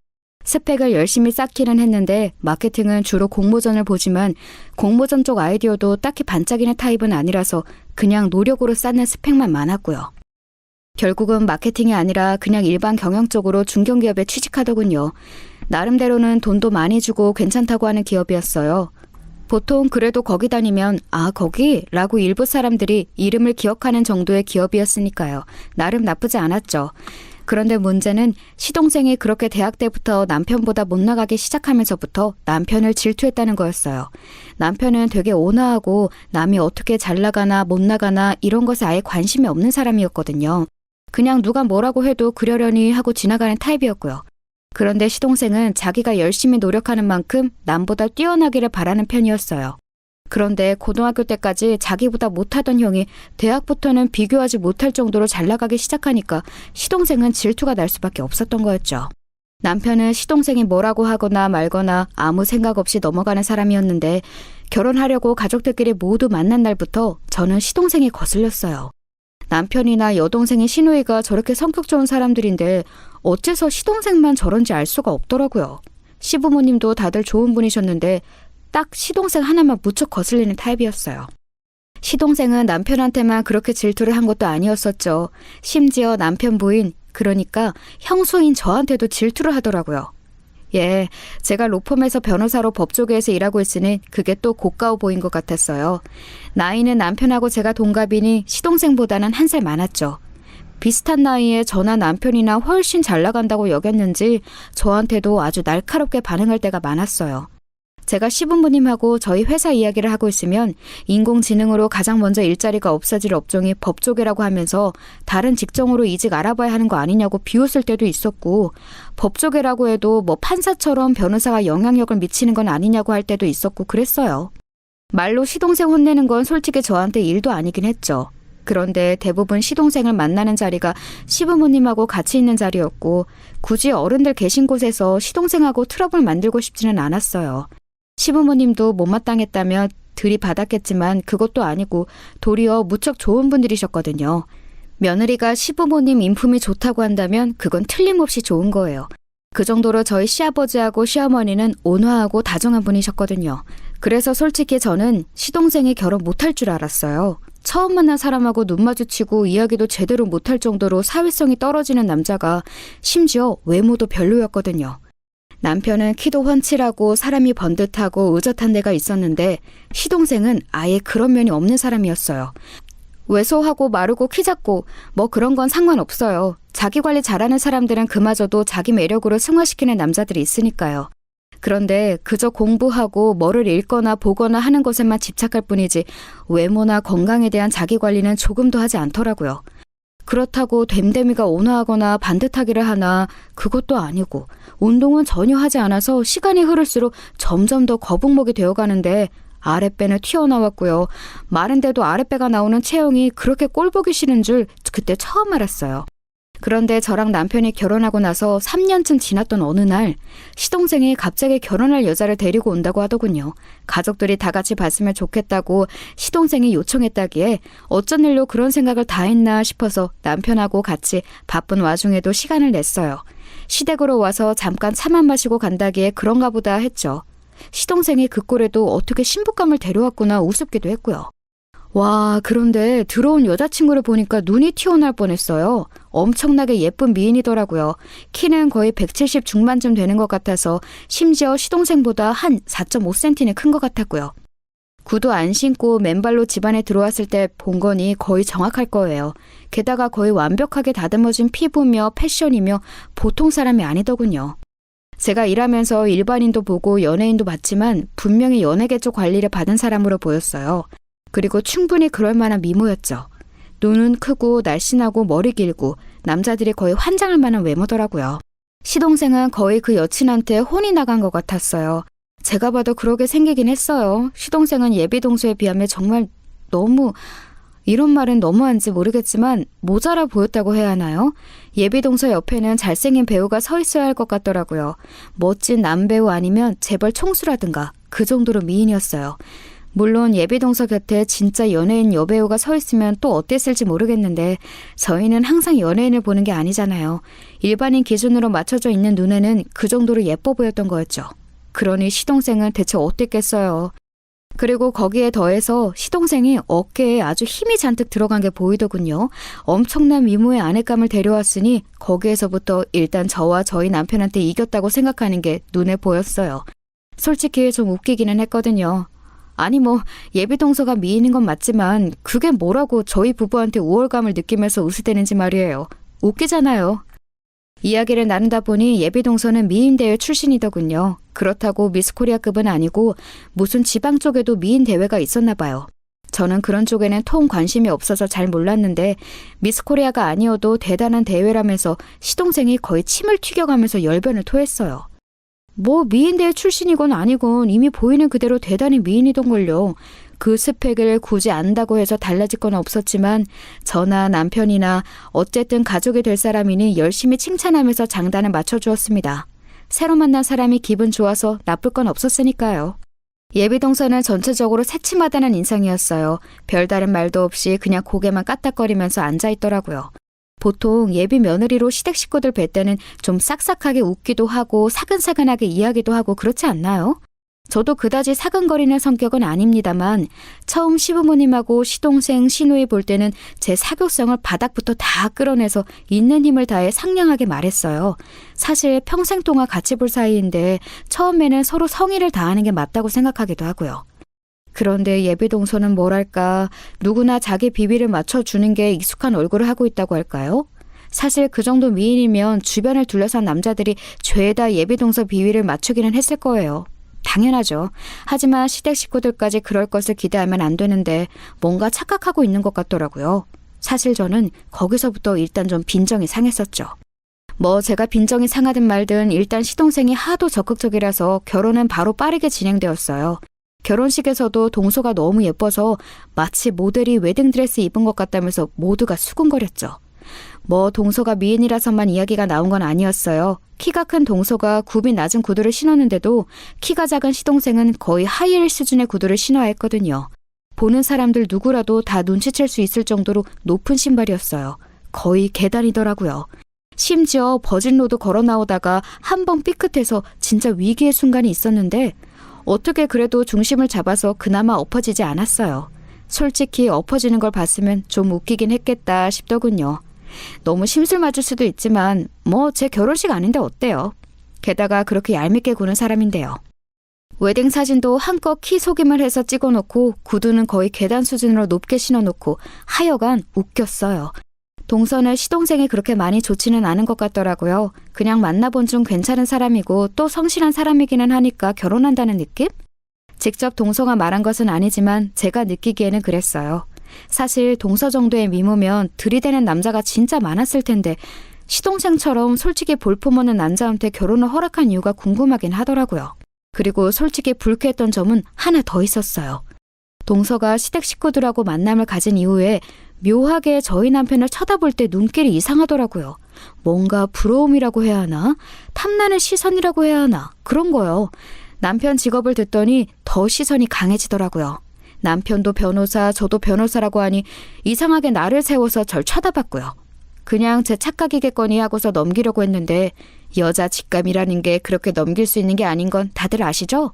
스펙을 열심히 쌓기는 했는데 마케팅은 주로 공모전을 보지만 공모전 쪽 아이디어도 딱히 반짝이는 타입은 아니라서 그냥 노력으로 쌓는 스펙만 많았고요. 결국은 마케팅이 아니라 그냥 일반 경영 쪽으로 중견기업에 취직하더군요. 나름대로는 돈도 많이 주고 괜찮다고 하는 기업이었어요. 보통 그래도 거기 다니면 아 거기? 라고 일부 사람들이 이름을 기억하는 정도의 기업이었으니까요. 나름 나쁘지 않았죠. 그런데 문제는 시동생이 그렇게 대학 때부터 남편보다 못 나가기 시작하면서부터 남편을 질투했다는 거였어요. 남편은 되게 온화하고 남이 어떻게 잘 나가나 못 나가나 이런 것에 아예 관심이 없는 사람이었거든요. 그냥 누가 뭐라고 해도 그러려니 하고 지나가는 타입이었고요. 그런데 시동생은 자기가 열심히 노력하는 만큼 남보다 뛰어나기를 바라는 편이었어요. 그런데 고등학교 때까지 자기보다 못하던 형이 대학부터는 비교하지 못할 정도로 잘 나가기 시작하니까 시동생은 질투가 날 수밖에 없었던 거였죠. 남편은 시동생이 뭐라고 하거나 말거나 아무 생각 없이 넘어가는 사람이었는데 결혼하려고 가족들끼리 모두 만난 날부터 저는 시동생이 거슬렸어요. 남편이나 여동생의 시누이가 저렇게 성격 좋은 사람들인데 어째서 시동생만 저런지 알 수가 없더라고요. 시부모님도 다들 좋은 분이셨는데 딱 시동생 하나만 무척 거슬리는 타입이었어요. 시동생은 남편한테만 그렇게 질투를 한 것도 아니었었죠. 심지어 남편 부인, 그러니까 형수인 저한테도 질투를 하더라고요. 예, 제가 로펌에서 변호사로 법조계에서 일하고 있으니 그게 또 고가워 보인 것 같았어요. 나이는 남편하고 제가 동갑이니 시동생보다는 한 살 많았죠. 비슷한 나이에 저나 남편이나 훨씬 잘 나간다고 여겼는지 저한테도 아주 날카롭게 반응할 때가 많았어요. 제가 시부모님하고 저희 회사 이야기를 하고 있으면 인공지능으로 가장 먼저 일자리가 없어질 업종이 법조계라고 하면서 다른 직종으로 이직 알아봐야 하는 거 아니냐고 비웃을 때도 있었고 법조계라고 해도 뭐 판사처럼 변호사가 영향력을 미치는 건 아니냐고 할 때도 있었고 그랬어요. 말로 시동생 혼내는 건 솔직히 저한테 일도 아니긴 했죠. 그런데 대부분 시동생을 만나는 자리가 시부모님하고 같이 있는 자리였고 굳이 어른들 계신 곳에서 시동생하고 트러블 만들고 싶지는 않았어요. 시부모님도 못마땅했다며 들이받았겠지만 그것도 아니고 도리어 무척 좋은 분들이셨거든요. 며느리가 시부모님 인품이 좋다고 한다면 그건 틀림없이 좋은 거예요. 그 정도로 저희 시아버지하고 시어머니는 온화하고 다정한 분이셨거든요. 그래서 솔직히 저는 시동생이 결혼 못할 줄 알았어요. 처음 만난 사람하고 눈 마주치고 이야기도 제대로 못할 정도로 사회성이 떨어지는 남자가 심지어 외모도 별로였거든요. 남편은 키도 훤칠하고 사람이 번듯하고 의젓한 데가 있었는데 시동생은 아예 그런 면이 없는 사람이었어요. 왜소하고 마르고 키 작고 뭐 그런 건 상관없어요. 자기 관리 잘하는 사람들은 그마저도 자기 매력으로 승화시키는 남자들이 있으니까요. 그런데 그저 공부하고 뭐를 읽거나 보거나 하는 것에만 집착할 뿐이지 외모나 건강에 대한 자기 관리는 조금도 하지 않더라고요. 그렇다고 됨됨이가 온화하거나 반듯하기를 하나 그것도 아니고 운동은 전혀 하지 않아서 시간이 흐를수록 점점 더 거북목이 되어가는데 아랫배는 튀어나왔고요. 마른데도 아랫배가 나오는 체형이 그렇게 꼴보기 싫은 줄 그때 처음 알았어요. 그런데 저랑 남편이 결혼하고 나서 3년쯤 지났던 어느 날 시동생이 갑자기 결혼할 여자를 데리고 온다고 하더군요. 가족들이 다 같이 봤으면 좋겠다고 시동생이 요청했다기에 어쩐 일로 그런 생각을 다 했나 싶어서 남편하고 같이 바쁜 와중에도 시간을 냈어요. 시댁으로 와서 잠깐 차만 마시고 간다기에 그런가 보다 했죠. 시동생이 그 꼴에도 어떻게 신부감을 데려왔구나 우습기도 했고요. 와, 그런데 들어온 여자친구를 보니까 눈이 튀어나올 뻔했어요. 엄청나게 예쁜 미인이더라고요. 키는 거의 170 중반쯤 되는 것 같아서 심지어 시동생보다 한 4.5cm는 큰 것 같았고요. 구두 안 신고 맨발로 집안에 들어왔을 때 본 거니 거의 정확할 거예요. 게다가 거의 완벽하게 다듬어진 피부며 패션이며 보통 사람이 아니더군요. 제가 일하면서 일반인도 보고 연예인도 봤지만 분명히 연예계 쪽 관리를 받은 사람으로 보였어요. 그리고 충분히 그럴 만한 미모였죠. 눈은 크고 날씬하고 머리 길고 남자들이 거의 환장할 만한 외모더라고요. 시동생은 거의 그 여친한테 혼이 나간 것 같았어요. 제가 봐도 그러게 생기긴 했어요. 시동생은 예비동서에 비하면 정말 너무, 이런 말은 너무한지 모르겠지만 모자라 보였다고 해야 하나요? 예비동서 옆에는 잘생긴 배우가 서 있어야 할 것 같더라고요. 멋진 남배우 아니면 재벌 총수라든가 그 정도로 미인이었어요. 물론 예비동서 곁에 진짜 연예인 여배우가 서 있으면 또 어땠을지 모르겠는데 저희는 항상 연예인을 보는 게 아니잖아요. 일반인 기준으로 맞춰져 있는 눈에는 그 정도로 예뻐 보였던 거였죠. 그러니 시동생은 대체 어땠겠어요. 그리고 거기에 더해서 시동생이 어깨에 아주 힘이 잔뜩 들어간 게 보이더군요. 엄청난 미모의 아내감을 데려왔으니 거기에서부터 일단 저와 저희 남편한테 이겼다고 생각하는 게 눈에 보였어요. 솔직히 좀 웃기기는 했거든요. 아니 예비동서가 미인인 건 맞지만 그게 뭐라고 저희 부부한테 우월감을 느끼면서 웃으대는지 말이에요. 웃기잖아요. 이야기를 나누다 보니 예비동서는 미인대회 출신이더군요. 그렇다고 미스코리아급은 아니고 무슨 지방 쪽에도 미인대회가 있었나 봐요. 저는 그런 쪽에는 통 관심이 없어서 잘 몰랐는데 미스코리아가 아니어도 대단한 대회라면서 시동생이 거의 침을 튀겨가면서 열변을 토했어요. 미인대회 출신이건 아니건 이미 보이는 그대로 대단히 미인이던걸요. 그 스펙을 굳이 안다고 해서 달라질 건 없었지만 저나 남편이나 어쨌든 가족이 될 사람이니 열심히 칭찬하면서 장단을 맞춰주었습니다. 새로 만난 사람이 기분 좋아서 나쁠 건 없었으니까요. 예비동서는 전체적으로 새침하다는 인상이었어요. 별다른 말도 없이 그냥 고개만 까딱거리면서 앉아있더라고요. 보통 예비 며느리로 시댁 식구들 뵐 때는 좀 싹싹하게 웃기도 하고 사근사근하게 이야기도 하고 그렇지 않나요? 저도 그다지 사근거리는 성격은 아닙니다만 처음 시부모님하고 시동생, 시누이 볼 때는 제 사교성을 바닥부터 다 끌어내서 있는 힘을 다해 상냥하게 말했어요. 사실 평생 동안 같이 볼 사이인데 처음에는 서로 성의를 다하는 게 맞다고 생각하기도 하고요. 그런데 예비동서는 뭐랄까 누구나 자기 비위를 맞춰주는 게 익숙한 얼굴을 하고 있다고 할까요? 사실 그 정도 미인이면 주변을 둘러싼 남자들이 죄다 예비동서 비위를 맞추기는 했을 거예요. 당연하죠. 하지만 시댁 식구들까지 그럴 것을 기대하면 안 되는데 뭔가 착각하고 있는 것 같더라고요. 사실 저는 거기서부터 일단 좀 빈정이 상했었죠. 제가 빈정이 상하든 말든 일단 시동생이 하도 적극적이라서 결혼은 바로 빠르게 진행되었어요. 결혼식에서도 동서가 너무 예뻐서 마치 모델이 웨딩드레스 입은 것 같다면서 모두가 수군거렸죠. 동서가 미인이라서만 이야기가 나온 건 아니었어요. 키가 큰 동서가 굽이 낮은 구두를 신었는데도 키가 작은 시동생은 거의 하이힐 수준의 구두를 신어야 했거든요. 보는 사람들 누구라도 다 눈치챌 수 있을 정도로 높은 신발이었어요. 거의 계단이더라고요. 심지어 버진로드 걸어 나오다가 한 번 삐끗해서 진짜 위기의 순간이 있었는데 어떻게 그래도 중심을 잡아서 그나마 엎어지지 않았어요. 솔직히 엎어지는 걸 봤으면 좀 웃기긴 했겠다 싶더군요. 너무 심술 맞을 수도 있지만 제 결혼식 아닌데 어때요? 게다가 그렇게 얄밉게 구는 사람인데요. 웨딩 사진도 한껏 키 속임을 해서 찍어놓고 구두는 거의 계단 수준으로 높게 신어놓고 하여간 웃겼어요. 동서는 시동생이 그렇게 많이 좋지는 않은 것 같더라고요. 그냥 만나본 중 괜찮은 사람이고 또 성실한 사람이기는 하니까 결혼한다는 느낌? 직접 동서가 말한 것은 아니지만 제가 느끼기에는 그랬어요. 사실 동서 정도의 미모면 들이대는 남자가 진짜 많았을 텐데 시동생처럼 솔직히 볼품없는 남자한테 결혼을 허락한 이유가 궁금하긴 하더라고요. 그리고 솔직히 불쾌했던 점은 하나 더 있었어요. 동서가 시댁 식구들하고 만남을 가진 이후에 묘하게 저희 남편을 쳐다볼 때 눈길이 이상하더라고요. 뭔가 부러움이라고 해야 하나? 탐나는 시선이라고 해야 하나? 그런 거요. 남편 직업을 듣더니 더 시선이 강해지더라고요. 남편도 변호사, 저도 변호사라고 하니 이상하게 나를 세워서 절 쳐다봤고요. 그냥 제 착각이겠거니 하고서 넘기려고 했는데 여자 직감이라는 게 그렇게 넘길 수 있는 게 아닌 건 다들 아시죠?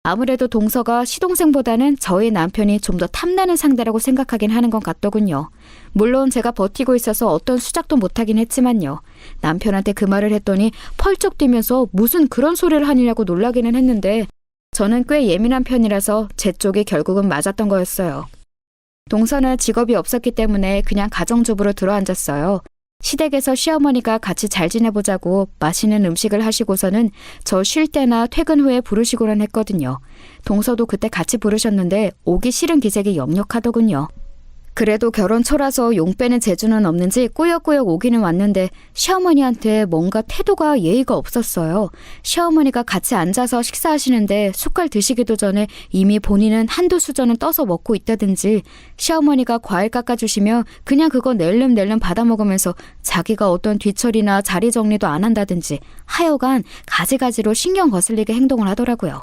아무래도 동서가 시동생보다는 저희 남편이 좀 더 탐나는 상대라고 생각하긴 하는 것 같더군요. 물론 제가 버티고 있어서 어떤 수작도 못하긴 했지만요. 남편한테 그 말을 했더니 펄쩍 뛰면서 무슨 그런 소리를 하느냐고 놀라기는 했는데 저는 꽤 예민한 편이라서 제 쪽이 결국은 맞았던 거였어요. 동서는 직업이 없었기 때문에 그냥 가정주부로 들어앉았어요. 시댁에서 시어머니가 같이 잘 지내보자고 맛있는 음식을 하시고서는 저 쉴 때나 퇴근 후에 부르시고는 했거든요. 동서도 그때 같이 부르셨는데 오기 싫은 기색이 역력하더군요. 그래도 결혼 초라서 용 빼는 재주는 없는지 꾸역꾸역 오기는 왔는데 시어머니한테 뭔가 태도가 예의가 없었어요. 시어머니가 같이 앉아서 식사하시는데 숟갈 드시기도 전에 이미 본인은 한두 수저는 떠서 먹고 있다든지, 시어머니가 과일 깎아주시면 그냥 그거 낼름낼름 받아먹으면서 자기가 어떤 뒤처리나 자리 정리도 안 한다든지, 하여간 가지가지로 신경 거슬리게 행동을 하더라고요.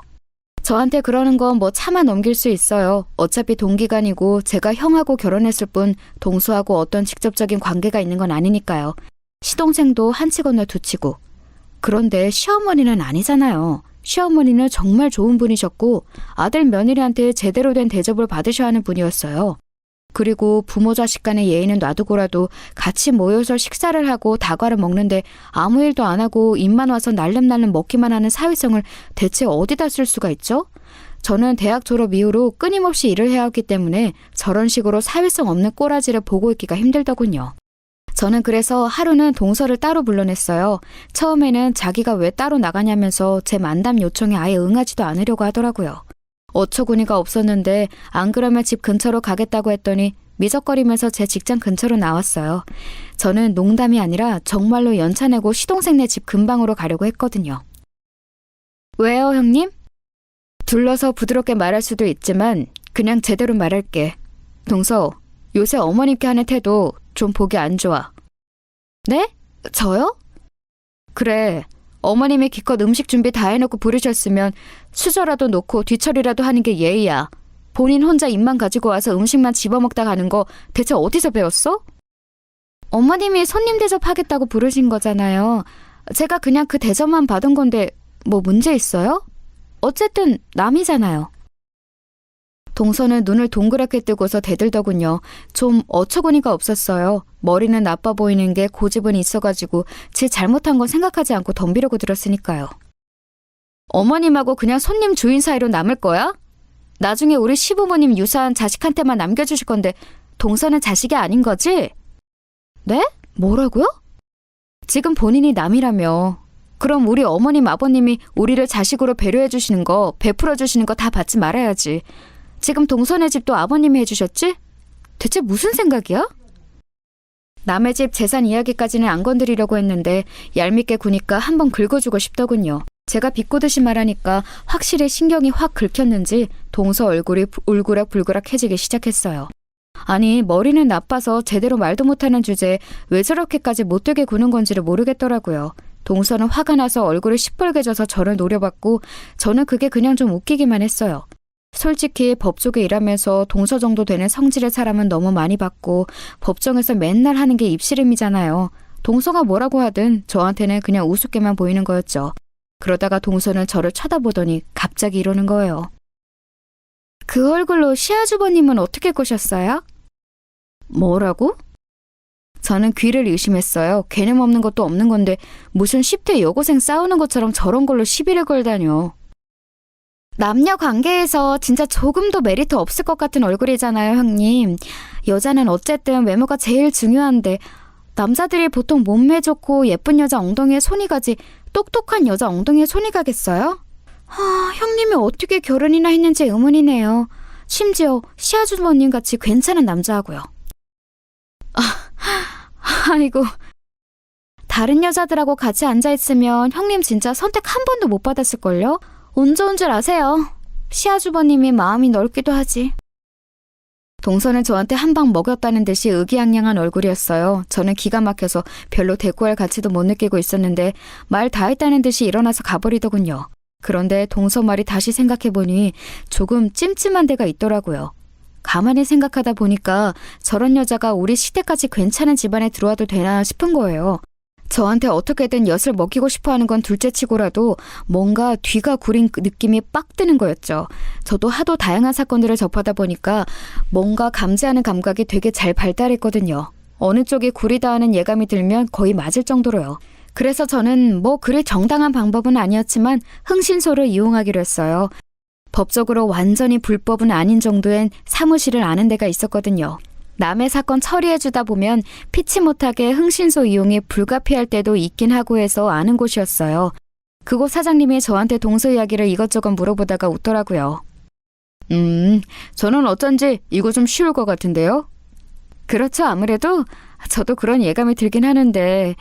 저한테 그러는 건 뭐 차마 넘길 수 있어요. 어차피 동기간이고 제가 형하고 결혼했을 뿐 동수하고 어떤 직접적인 관계가 있는 건 아니니까요. 시동생도 한 치 건너 두 치고. 그런데 시어머니는 아니잖아요. 시어머니는 정말 좋은 분이셨고 아들 며느리한테 제대로 된 대접을 받으셔야 하는 분이었어요. 그리고 부모 자식 간의 예의는 놔두고라도 같이 모여서 식사를 하고 다과를 먹는데 아무 일도 안 하고 입만 와서 날름날름 먹기만 하는 사회성을 대체 어디다 쓸 수가 있죠? 저는 대학 졸업 이후로 끊임없이 일을 해왔기 때문에 저런 식으로 사회성 없는 꼬라지를 보고 있기가 힘들더군요. 저는 그래서 하루는 동서를 따로 불러냈어요. 처음에는 자기가 왜 따로 나가냐면서 제 만담 요청에 아예 응하지도 않으려고 하더라고요. 어처구니가 없었는데 안 그러면 집 근처로 가겠다고 했더니 미적거리면서 제 직장 근처로 나왔어요. 저는 농담이 아니라 정말로 연차 내고 시동생네 집 근방으로 가려고 했거든요. 왜요, 형님? 둘러서 부드럽게 말할 수도 있지만 그냥 제대로 말할게. 동서, 요새 어머님께 하는 태도 좀 보기 안 좋아. 네? 저요? 그래. 어머님이 기껏 음식 준비 다 해놓고 부르셨으면 수저라도 놓고 뒤처리라도 하는 게 예의야. 본인 혼자 입만 가지고 와서 음식만 집어먹다 가는 거 대체 어디서 배웠어? 어머님이 손님 대접하겠다고 부르신 거잖아요. 제가 그냥 그 대접만 받은 건데 뭐 문제 있어요? 어쨌든 남이잖아요. 동서는 눈을 동그랗게 뜨고서 대들더군요. 좀 어처구니가 없었어요. 머리는 나빠 보이는 게 고집은 있어가지고 제 잘못한 건 생각하지 않고 덤비려고 들었으니까요. 어머님하고 그냥 손님 주인 사이로 남을 거야? 나중에 우리 시부모님 유산 자식한테만 남겨주실 건데 동서는 자식이 아닌 거지? 네? 뭐라고요? 지금 본인이 남이라며. 그럼 우리 어머님 아버님이 우리를 자식으로 배려해 주시는 거, 베풀어 주시는 거 다 받지 말아야지. 지금 동서네 집도 아버님이 해주셨지? 대체 무슨 생각이야? 남의 집 재산 이야기까지는 안 건드리려고 했는데 얄밉게 구니까 한번 긁어주고 싶더군요. 제가 비꼬듯이 말하니까 확실히 신경이 확 긁혔는지 동서 얼굴이 울그락불그락해지기 시작했어요. 아니, 머리는 나빠서 제대로 말도 못하는 주제에 왜 저렇게까지 못되게 구는 건지를 모르겠더라고요. 동서는 화가 나서 얼굴이 시뻘개져서 저를 노려봤고 저는 그게 그냥 좀 웃기기만 했어요. 솔직히 법조계 일하면서 동서 정도 되는 성질의 사람은 너무 많이 봤고 법정에서 맨날 하는 게 입씨름이잖아요. 동서가 뭐라고 하든 저한테는 그냥 우습게만 보이는 거였죠. 그러다가 동서는 저를 쳐다보더니 갑자기 이러는 거예요. 그 얼굴로 시아주버님은 어떻게 꼬셨어요? 뭐라고? 저는 귀를 의심했어요. 개념 없는 것도 없는 건데 무슨 10대 여고생 싸우는 것처럼 저런 걸로 시비를 걸다뇨. 남녀 관계에서 진짜 조금도 메리트 없을 것 같은 얼굴이잖아요, 형님. 여자는 어쨌든 외모가 제일 중요한데 남자들이 보통 몸매 좋고 예쁜 여자 엉덩이에 손이 가지 똑똑한 여자 엉덩이에 손이 가겠어요? 형님이 어떻게 결혼이나 했는지 의문이네요. 심지어 시아주머님 같이 괜찮은 남자하고요. 아이고. 다른 여자들하고 같이 앉아있으면 형님 진짜 선택 한 번도 못 받았을걸요? 운 좋은 줄 아세요. 시아주버님이 마음이 넓기도 하지. 동서는 저한테 한 방 먹였다는 듯이 의기양양한 얼굴이었어요. 저는 기가 막혀서 별로 대꾸할 가치도 못 느끼고 있었는데 말 다 했다는 듯이 일어나서 가버리더군요. 그런데 동서 말이 다시 생각해보니 조금 찜찜한 데가 있더라고요. 가만히 생각하다 보니까 저런 여자가 우리 시대까지 괜찮은 집안에 들어와도 되나 싶은 거예요. 저한테 어떻게든 엿을 먹이고 싶어하는 건 둘째치고라도 뭔가 뒤가 구린 느낌이 빡 드는 거였죠. 저도 하도 다양한 사건들을 접하다 보니까 뭔가 감지하는 감각이 되게 잘 발달했거든요. 어느 쪽이 구리다 하는 예감이 들면 거의 맞을 정도로요. 그래서 저는 뭐 그리 정당한 방법은 아니었지만 흥신소를 이용하기로 했어요. 법적으로 완전히 불법은 아닌 정도엔 사무실을 아는 데가 있었거든요. 남의 사건 처리해주다 보면 피치 못하게 흥신소 이용이 불가피할 때도 있긴 하고 해서 아는 곳이었어요. 그곳 사장님이 저한테 동서 이야기를 이것저것 물어보다가 웃더라고요. 저는 어쩐지 이거 좀 쉬울 것 같은데요? 그렇죠. 아무래도 저도 그런 예감이 들긴 하는데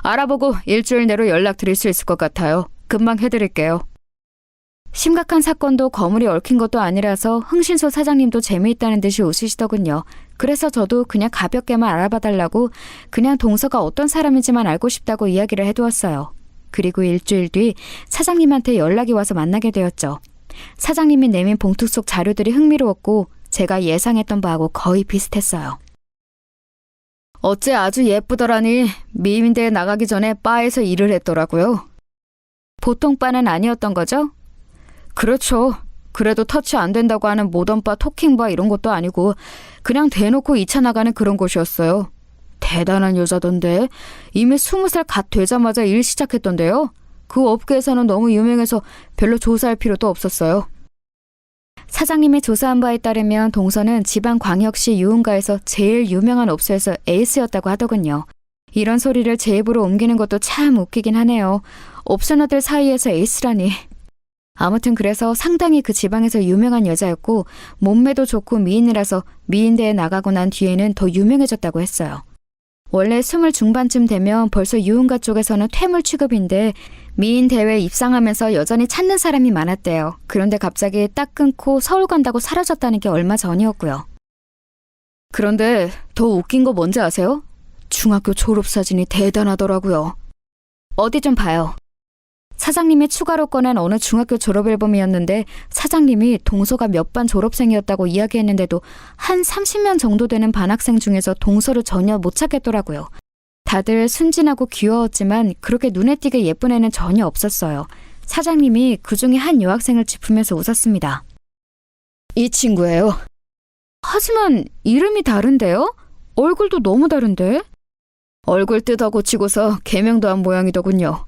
알아보고 일주일 내로 연락드릴 수 있을 것 같아요. 금방 해드릴게요. 심각한 사건도 거물이 얽힌 것도 아니라서 흥신소 사장님도 재미있다는 듯이 웃으시더군요. 그래서 저도 그냥 가볍게만 알아봐달라고 그냥 동서가 어떤 사람인지만 알고 싶다고 이야기를 해두었어요. 그리고 일주일 뒤 사장님한테 연락이 와서 만나게 되었죠. 사장님이 내민 봉투 속 자료들이 흥미로웠고 제가 예상했던 바하고 거의 비슷했어요. 어째 아주 예쁘더라니 미인대에 나가기 전에 바에서 일을 했더라고요. 보통 바는 아니었던 거죠? 그렇죠. 그래도 터치 안 된다고 하는 모던바, 토킹바 이런 것도 아니고 그냥 대놓고 2차 나가는 그런 곳이었어요. 대단한 여자던데 이미 20살 갓 되자마자 일 시작했던데요. 그 업계에서는 너무 유명해서 별로 조사할 필요도 없었어요. 사장님이 조사한 바에 따르면 동서는 지방광역시 유흥가에서 제일 유명한 업소에서 에이스였다고 하더군요. 이런 소리를 제 입으로 옮기는 것도 참 웃기긴 하네요. 업소녀들 사이에서 에이스라니. 아무튼 그래서 상당히 그 지방에서 유명한 여자였고 몸매도 좋고 미인이라서 미인대에 나가고 난 뒤에는 더 유명해졌다고 했어요. 원래 20 중반쯤 되면 벌써 유흥가 쪽에서는 퇴물 취급인데 미인 대회에 입상하면서 여전히 찾는 사람이 많았대요. 그런데 갑자기 딱 끊고 서울 간다고 사라졌다는 게 얼마 전이었고요. 그런데 더 웃긴 거 뭔지 아세요? 중학교 졸업사진이 대단하더라고요. 어디 좀 봐요. 사장님이 추가로 꺼낸 어느 중학교 졸업 앨범이었는데 사장님이 동서가 몇 반 졸업생이었다고 이야기했는데도 한 30명 정도 되는 반학생 중에서 동서를 전혀 못 찾겠더라고요. 다들 순진하고 귀여웠지만 그렇게 눈에 띄게 예쁜 애는 전혀 없었어요. 사장님이 그중에 한 여학생을 짚으면서 웃었습니다. 이 친구예요. 하지만 이름이 다른데요? 얼굴도 너무 다른데? 얼굴 뜯어 고치고서 개명도 한 모양이더군요.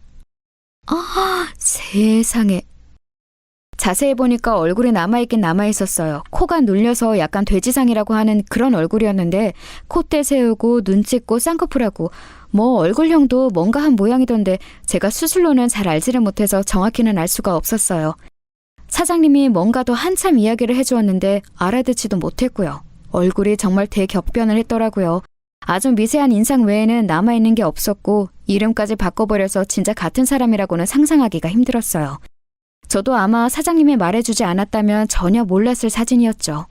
아, 세상에. 자세히 보니까 얼굴이 남아있긴 남아있었어요. 코가 눌려서 약간 돼지상이라고 하는 그런 얼굴이었는데 콧대 세우고 눈 찢고 쌍꺼풀하고 뭐 얼굴형도 뭔가 한 모양이던데 제가 수술로는 잘 알지를 못해서 정확히는 알 수가 없었어요. 사장님이 뭔가 더 한참 이야기를 해주었는데 알아듣지도 못했고요. 얼굴이 정말 대격변을 했더라고요. 아주 미세한 인상 외에는 남아있는 게 없었고 이름까지 바꿔버려서 진짜 같은 사람이라고는 상상하기가 힘들었어요. 저도 아마 사장님이 말해주지 않았다면 전혀 몰랐을 사진이었죠.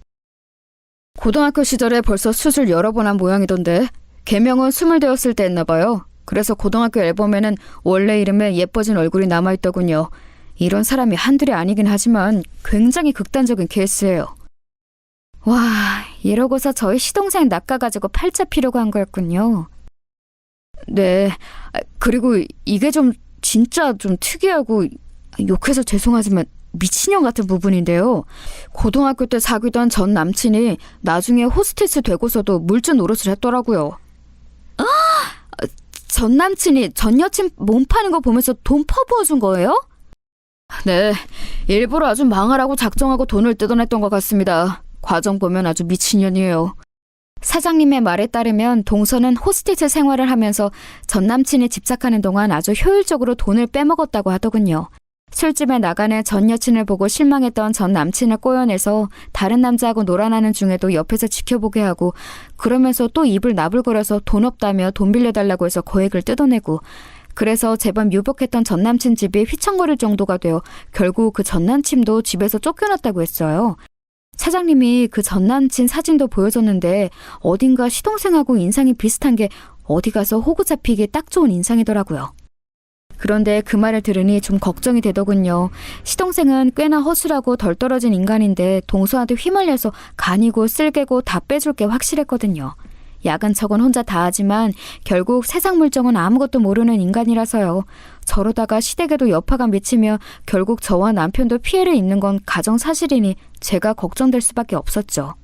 고등학교 시절에 벌써 수술 여러 번 한 모양이던데 개명은 20 되었을 때 했나 봐요. 그래서 고등학교 앨범에는 원래 이름에 예뻐진 얼굴이 남아있더군요. 이런 사람이 한둘이 아니긴 하지만 굉장히 극단적인 케이스예요. 와, 이러고서 저희 시동생 낚아가지고 팔자 피려고 한 거였군요. 네, 그리고 이게 진짜 좀 특이하고 욕해서 죄송하지만 미친년 같은 부분인데요. 고등학교 때 사귀던 전 남친이 나중에 호스티스 되고서도 물주 노릇을 했더라고요. 아! 전 남친이 전 여친 몸 파는 거 보면서 돈 퍼부어준 거예요? 네, 일부러 아주 망하라고 작정하고 돈을 뜯어냈던 것 같습니다. 과정 보면 아주 미친년이에요. 사장님의 말에 따르면 동서는 호스티스 생활을 하면서 전 남친이 집착하는 동안 아주 효율적으로 돈을 빼먹었다고 하더군요. 술집에 나가는 전 여친을 보고 실망했던 전 남친을 꼬여내서 다른 남자하고 놀아나는 중에도 옆에서 지켜보게 하고 그러면서 또 입을 나불거려서 돈 없다며 돈 빌려달라고 해서 거액을 뜯어내고 그래서 제법 유복했던 전 남친 집이 휘청거릴 정도가 되어 결국 그 전 남친도 집에서 쫓겨났다고 했어요. 사장님이 그 전 남친 사진도 보여줬는데 어딘가 시동생하고 인상이 비슷한 게 어디 가서 호구 잡히기 딱 좋은 인상이더라고요. 그런데 그 말을 들으니 좀 걱정이 되더군요. 시동생은 꽤나 허술하고 덜 떨어진 인간인데 동서한테 휘말려서 간이고 쓸개고 다 빼줄 게 확실했거든요. 야근 척은 혼자 다 하지만 결국 세상 물정은 아무것도 모르는 인간이라서요. 저러다가 시댁에도 여파가 미치며 결국 저와 남편도 피해를 입는 건 가정사실이니 제가 걱정될 수밖에 없었죠.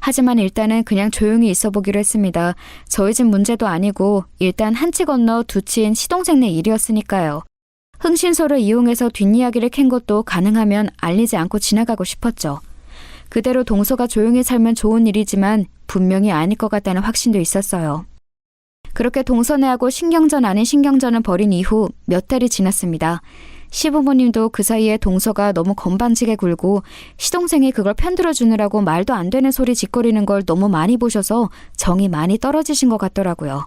하지만 일단은 그냥 조용히 있어 보기로 했습니다. 저희 집 문제도 아니고 일단 한 치 건너 두 치인 시동생네 일이었으니까요. 흥신소를 이용해서 뒷이야기를 캔 것도 가능하면 알리지 않고 지나가고 싶었죠. 그대로 동서가 조용히 살면 좋은 일이지만 분명히 아닐 것 같다는 확신도 있었어요. 그렇게 동서네하고 신경전 아닌 신경전을 벌인 이후 몇 달이 지났습니다. 시부모님도 그 사이에 동서가 너무 건방지게 굴고 시동생이 그걸 편들어주느라고 말도 안 되는 소리 짓거리는 걸 너무 많이 보셔서 정이 많이 떨어지신 것 같더라고요.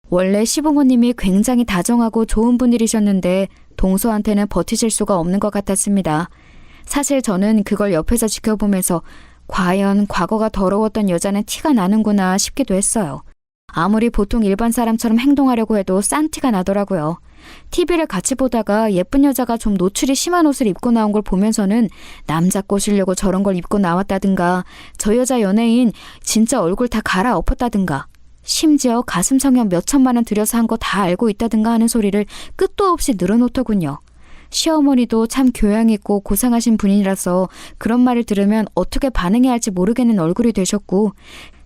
원래 시부모님이 굉장히 다정하고 좋은 분들이셨는데 동서한테는 버티실 수가 없는 것 같았습니다. 사실 저는 그걸 옆에서 지켜보면서 과연 과거가 더러웠던 여자는 티가 나는구나 싶기도 했어요. 아무리 보통 일반 사람처럼 행동하려고 해도 싼 티가 나더라고요. TV를 같이 보다가 예쁜 여자가 좀 노출이 심한 옷을 입고 나온 걸 보면서는 남자 꼬시려고 저런 걸 입고 나왔다든가, 저 여자 연예인 진짜 얼굴 다 갈아엎었다든가, 심지어 가슴 성형 몇 천만 원 들여서 한 거 다 알고 있다든가 하는 소리를 끝도 없이 늘어놓더군요. 시어머니도 참 교양 있고 고상하신 분이라서 그런 말을 들으면 어떻게 반응해야 할지 모르겠는 얼굴이 되셨고,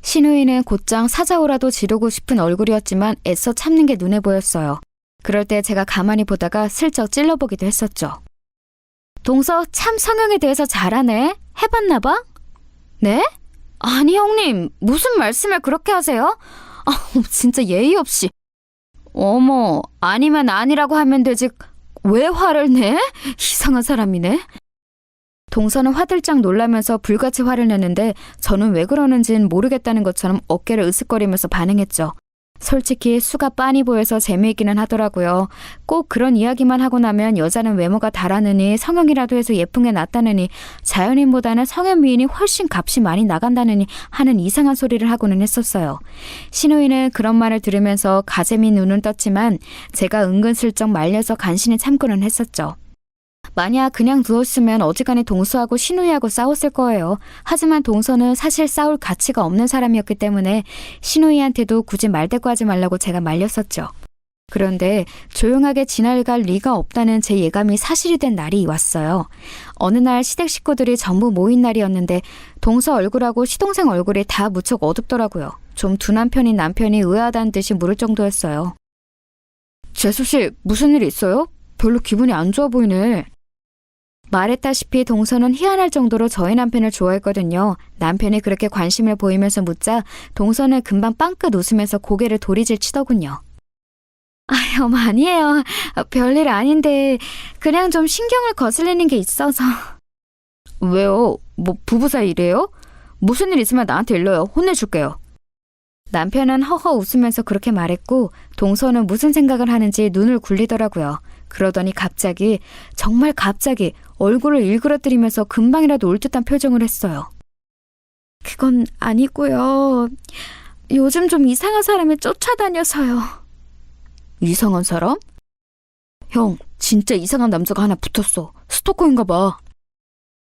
시누이는 곧장 사자오라도 지르고 싶은 얼굴이었지만 애써 참는 게 눈에 보였어요. 그럴 때 제가 가만히 보다가 슬쩍 찔러보기도 했었죠. 동서 참 성형에 대해서 잘하네? 해봤나 봐? 네? 아니 형님, 무슨 말씀을 그렇게 하세요? 진짜 예의 없이. 어머, 아니면 아니라고 하면 되지 왜 화를 내? 이상한 사람이네. 동서는 화들짝 놀라면서 불같이 화를 내는데 저는 왜 그러는진 모르겠다는 것처럼 어깨를 으쓱거리면서 반응했죠. 솔직히 수가 빤히 보여서 재미있기는 하더라고요. 꼭 그런 이야기만 하고 나면 여자는 외모가 다라느니 성형이라도 해서 예쁜 게 낫다느니 자연인보다는 성형 미인이 훨씬 값이 많이 나간다느니 하는 이상한 소리를 하고는 했었어요. 시누이는 그런 말을 들으면서 가재미 눈은 떴지만 제가 은근슬쩍 말려서 간신히 참고는 했었죠. 만약 그냥 두었으면 어지간히 동서하고 시누이하고 싸웠을 거예요. 하지만 동서는 사실 싸울 가치가 없는 사람이었기 때문에 시누이한테도 굳이 말대꾸 하지 말라고 제가 말렸었죠. 그런데 조용하게 지나갈 리가 없다는 제 예감이 사실이 된 날이 왔어요. 어느 날 시댁 식구들이 전부 모인 날이었는데 동서 얼굴하고 시동생 얼굴이 다 무척 어둡더라고요. 좀 둔한 편인 남편이 의아하다는 듯이 물을 정도였어요. 재수씨, 무슨 일 있어요? 별로 기분이 안 좋아 보이네. 말했다시피 동서는 희한할 정도로 저희 남편을 좋아했거든요. 남편이 그렇게 관심을 보이면서 묻자 동서는 금방 빵긋 웃으면서 고개를 도리질 치더군요. 어머 아니에요. 별일 아닌데 그냥 좀 신경을 거슬리는 게 있어서. 왜요? 뭐 부부 사이래요? 무슨 일 있으면 나한테 일러요. 혼내줄게요. 남편은 허허 웃으면서 그렇게 말했고 동서는 무슨 생각을 하는지 눈을 굴리더라고요. 그러더니 갑자기, 정말 갑자기 얼굴을 일그러뜨리면서 금방이라도 울 듯한 표정을 했어요. 그건 아니고요. 요즘 좀 이상한 사람이 쫓아다녀서요. 이상한 사람? 형, 진짜 이상한 남자가 하나 붙었어. 스토커인가 봐.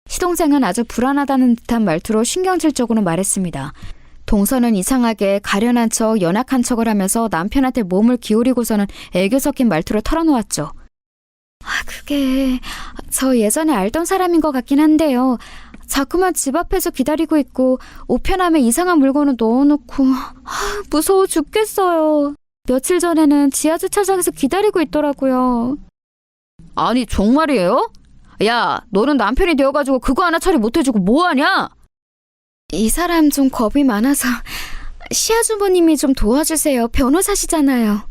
시동생은 아주 불안하다는 듯한 말투로 신경질적으로 말했습니다. 동서는 이상하게 가련한 척, 연약한 척을 하면서 남편한테 몸을 기울이고서는 애교 섞인 말투를 털어놓았죠. 그게 저 예전에 알던 사람인 것 같긴 한데요. 자꾸만 집 앞에서 기다리고 있고 우편함에 이상한 물건을 넣어놓고 무서워 죽겠어요. 며칠 전에는 지하주차장에서 기다리고 있더라고요. 아니 정말이에요? 야, 너는 남편이 되어가지고 그거 하나 처리 못해주고 뭐하냐? 이 사람 좀 겁이 많아서 시아주버님이 좀 도와주세요. 변호사시잖아요.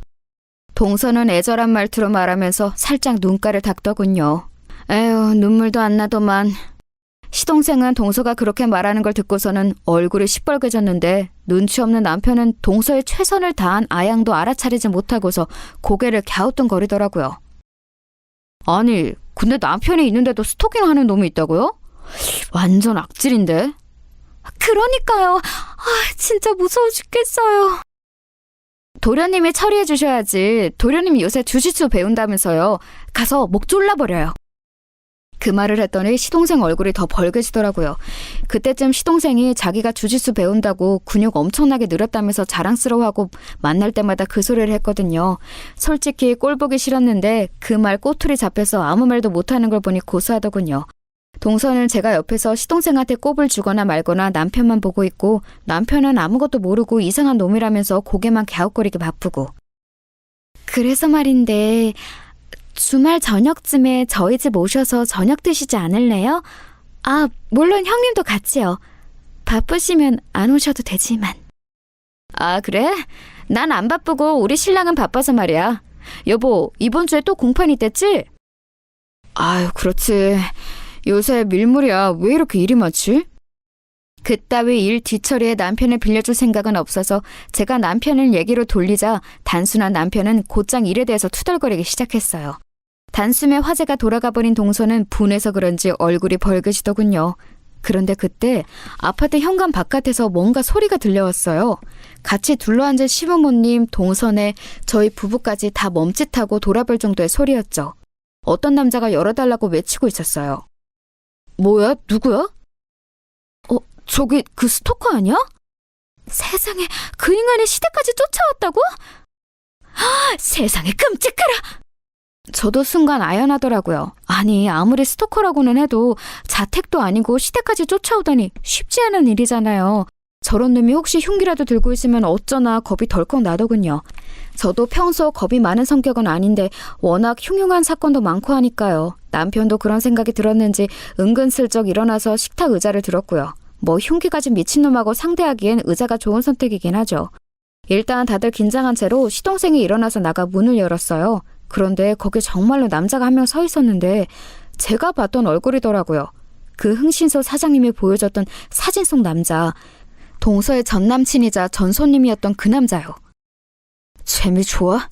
동서는 애절한 말투로 말하면서 살짝 눈가를 닦더군요. 에휴, 눈물도 안 나더만. 시동생은 동서가 그렇게 말하는 걸 듣고서는 얼굴이 시뻘개졌는데 눈치 없는 남편은 동서의 최선을 다한 아양도 알아차리지 못하고서 고개를 갸우뚱거리더라고요. 아니, 근데 남편이 있는데도 스토킹하는 놈이 있다고요? 완전 악질인데? 그러니까요. 진짜 무서워 죽겠어요. 도련님이 처리해 주셔야지. 도련님이 요새 주짓수 배운다면서요. 가서 목 졸라버려요. 그 말을 했더니 시동생 얼굴이 더 벌개지더라고요. 그때쯤 시동생이 자기가 주짓수 배운다고 근육 엄청나게 늘었다면서 자랑스러워하고 만날 때마다 그 소리를 했거든요. 솔직히 꼴 보기 싫었는데 그 말 꼬투리 잡혀서 아무 말도 못하는 걸 보니 고소하더군요. 동서는 제가 옆에서 시동생한테 꼽을 주거나 말거나 남편만 보고 있고 남편은 아무것도 모르고 이상한 놈이라면서 고개만 갸웃거리게 바쁘고. 그래서 말인데 주말 저녁쯤에 저희 집 오셔서 저녁 드시지 않을래요? 물론 형님도 같이요. 바쁘시면 안 오셔도 되지만. 그래? 난 안 바쁘고 우리 신랑은 바빠서 말이야. 여보, 이번 주에 또 공판 있댔지? 아유, 그렇지. 요새 밀물이야. 왜 이렇게 일이 많지? 그따위 일 뒤처리에 남편을 빌려줄 생각은 없어서 제가 남편을 얘기로 돌리자 단순한 남편은 곧장 일에 대해서 투덜거리기 시작했어요. 단숨에 화제가 돌아가 버린 동서는 분해서 그런지 얼굴이 벌개지더군요. 그런데 그때 아파트 현관 바깥에서 뭔가 소리가 들려왔어요. 같이 둘러앉은 시부모님, 동선에 저희 부부까지 다 멈칫하고 돌아볼 정도의 소리였죠. 어떤 남자가 열어달라고 외치고 있었어요. 뭐야? 누구야? 저기 그 스토커 아니야? 세상에, 그 인간이 시댁까지 쫓아왔다고? 세상에, 끔찍해라! 저도 순간 아연하더라고요. 아니, 아무리 스토커라고는 해도 자택도 아니고 시댁까지 쫓아오다니 쉽지 않은 일이잖아요. 저런 놈이 혹시 흉기라도 들고 있으면 어쩌나 겁이 덜컥 나더군요. 저도 평소 겁이 많은 성격은 아닌데 워낙 흉흉한 사건도 많고 하니까요. 남편도 그런 생각이 들었는지 은근슬쩍 일어나서 식탁 의자를 들었고요. 뭐 흉기 가진 미친놈하고 상대하기엔 의자가 좋은 선택이긴 하죠. 일단 다들 긴장한 채로 시동생이 일어나서 나가 문을 열었어요. 그런데 거기 정말로 남자가 한 명 서 있었는데 제가 봤던 얼굴이더라고요. 그 흥신소 사장님이 보여줬던 사진 속 남자, 동서의 전 남친이자 전 손님이었던 그 남자요. 재미 좋아?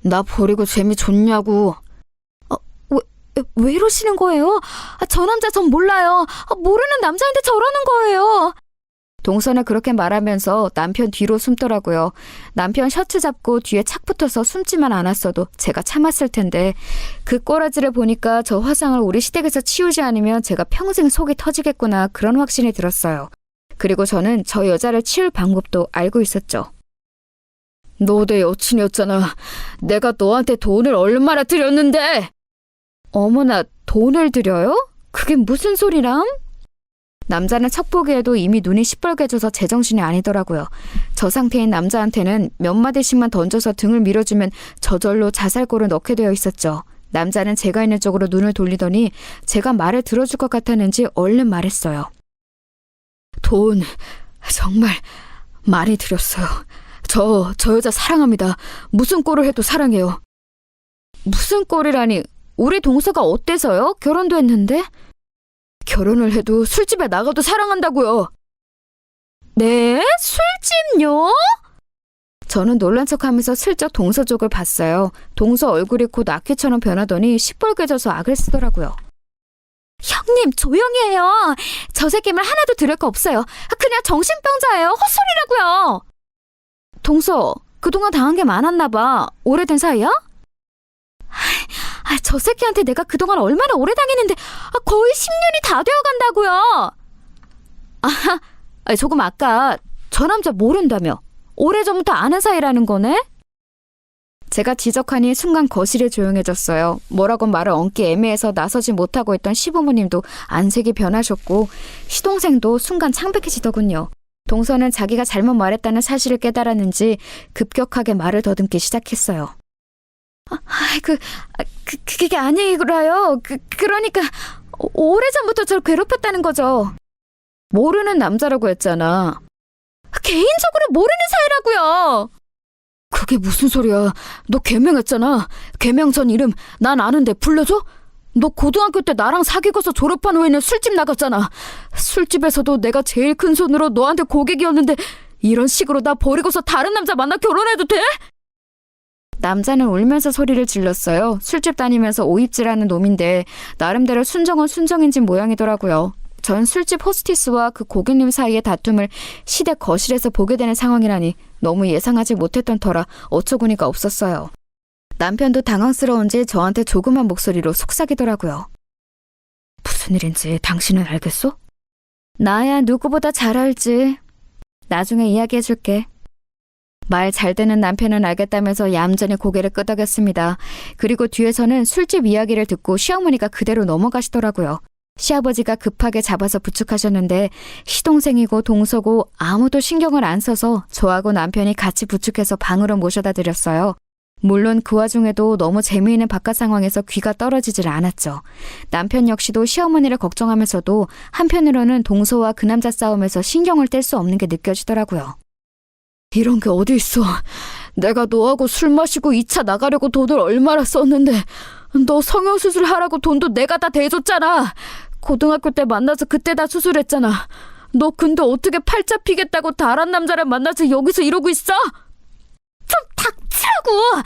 나 버리고 재미 좋냐고. 왜 이러시는 거예요? 저 남자 전 몰라요. 모르는 남자인데 저러는 거예요. 동선은 그렇게 말하면서 남편 뒤로 숨더라고요. 남편 셔츠 잡고 뒤에 착 붙어서 숨지만 않았어도 제가 참았을 텐데 그 꼬라지를 보니까 저 화상을 우리 시댁에서 치우지 않으면 제가 평생 속이 터지겠구나 그런 확신이 들었어요. 그리고 저는 저 여자를 치울 방법도 알고 있었죠. 너 내 여친이었잖아. 내가 너한테 돈을 얼마나 드렸는데. 어머나, 돈을 드려요? 그게 무슨 소리람? 남자는 척 보기에도 이미 눈이 시뻘개져서 제정신이 아니더라고요. 저 상태인 남자한테는 몇 마디씩만 던져서 등을 밀어주면 저절로 자살골을 넣게 되어 있었죠. 남자는 제가 있는 쪽으로 눈을 돌리더니 제가 말을 들어줄 것 같았는지 얼른 말했어요. 돈 정말 많이 드렸어요. 저 여자 사랑합니다. 무슨 꼴을 해도 사랑해요. 무슨 꼴이라니? 우리 동서가 어때서요? 결혼도 했는데? 결혼을 해도 술집에 나가도 사랑한다고요. 네? 술집요? 저는 놀란 척하면서 슬쩍 동서 쪽을 봤어요. 동서 얼굴이 곧 악귀처럼 변하더니 시뻘개져서 악을 쓰더라고요. 형님, 조용히 해요. 저 새끼 말 하나도 들을 거 없어요. 그냥 정신병자예요. 헛소리라고요. 동서, 그동안 당한 게 많았나 봐. 오래된 사이야? 저 새끼한테 내가 그동안 얼마나 오래 당했는데 거의 10년이 다 되어간다고요. 조금 아까 저 남자 모른다며. 오래전부터 아는 사이라는 거네? 제가 지적하니 순간 거실이 조용해졌어요. 뭐라고 말을 얹기 애매해서 나서지 못하고 있던 시부모님도 안색이 변하셨고 시동생도 순간 창백해지더군요. 동서는 자기가 잘못 말했다는 사실을 깨달았는지 급격하게 말을 더듬기 시작했어요. 그게 아니라요. 그러니까 오래전부터 저를 괴롭혔다는 거죠. 모르는 남자라고 했잖아. 개인적으로 모르는 사이라고요. 그게 무슨 소리야. 너 개명했잖아. 개명 전 이름 난 아는데 불러줘? 너 고등학교 때 나랑 사귀고서 졸업한 후에는 술집 나갔잖아. 술집에서도 내가 제일 큰 손으로 너한테 고객이었는데 이런 식으로 나 버리고서 다른 남자 만나 결혼해도 돼? 남자는 울면서 소리를 질렀어요. 술집 다니면서 오입질하는 놈인데 나름대로 순정은 순정인진 모양이더라고요. 전 술집 호스티스와 그 고객님 사이의 다툼을 시댁 거실에서 보게 되는 상황이라니 너무 예상하지 못했던 터라 어처구니가 없었어요. 남편도 당황스러운지 저한테 조그만 목소리로 속삭이더라고요. 무슨 일인지 당신은 알겠어? 나야 누구보다 잘 알지. 나중에 이야기해줄게. 말 잘 듣는 남편은 알겠다면서 얌전히 고개를 끄덕였습니다. 그리고 뒤에서는 술집 이야기를 듣고 시어머니가 그대로 넘어가시더라고요. 시아버지가 급하게 잡아서 부축하셨는데 시동생이고 동서고 아무도 신경을 안 써서 저하고 남편이 같이 부축해서 방으로 모셔다 드렸어요. 물론 그 와중에도 너무 재미있는 바깥 상황에서 귀가 떨어지질 않았죠. 남편 역시도 시어머니를 걱정하면서도 한편으로는 동서와 그 남자 싸움에서 신경을 뗄 수 없는 게 느껴지더라고요. 이런 게 어디 있어. 내가 너하고 술 마시고 2차 나가려고 돈을 얼마나 썼는데 너 성형수술 하라고 돈도 내가 다 대줬잖아. 고등학교 때 만나서 그때 다 수술했잖아. 너 근데 어떻게 팔자 피겠다고 다른 남자랑 만나서 여기서 이러고 있어? 좀 닥치라고!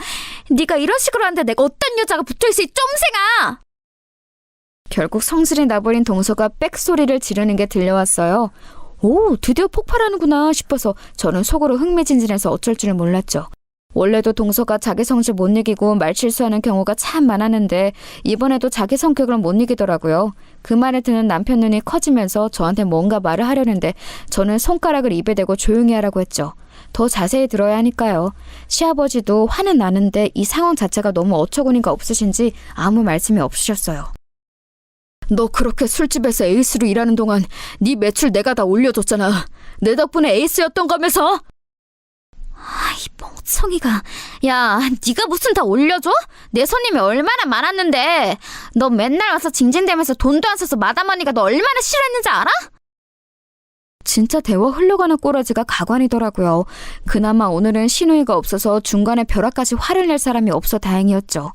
네가 이런 식으로 하는데 내가 어떤 여자가 붙어있어, 이 쫌생아! 결국 성질이 나버린 동서가 빽소리를 지르는 게 들려왔어요. 오, 드디어 폭발하는구나 싶어서 저는 속으로 흥미진진해서 어쩔 줄을 몰랐죠. 원래도 동서가 자기 성질 못 이기고 말실수하는 경우가 참 많았는데 이번에도 자기 성격을 못 이기더라고요. 그 말에 드는 남편 눈이 커지면서 저한테 뭔가 말을 하려는데 저는 손가락을 입에 대고 조용히 하라고 했죠. 더 자세히 들어야 하니까요. 시아버지도 화는 나는데 이 상황 자체가 너무 어처구니가 없으신지 아무 말씀이 없으셨어요. 너 그렇게 술집에서 에이스로 일하는 동안 네 매출 내가 다 올려줬잖아. 내 덕분에 에이스였던 거면서. 이 멍청이가. 야, 네가 무슨 다 올려줘? 내 손님이 얼마나 많았는데. 너 맨날 와서 징징대면서 돈도 안 써서 마담 언니가 너 얼마나 싫어했는지 알아? 진짜 대화 흘러가는 꼬라지가 가관이더라고요. 그나마 오늘은 신우이가 없어서 중간에 벼락까지 화를 낼 사람이 없어 다행이었죠.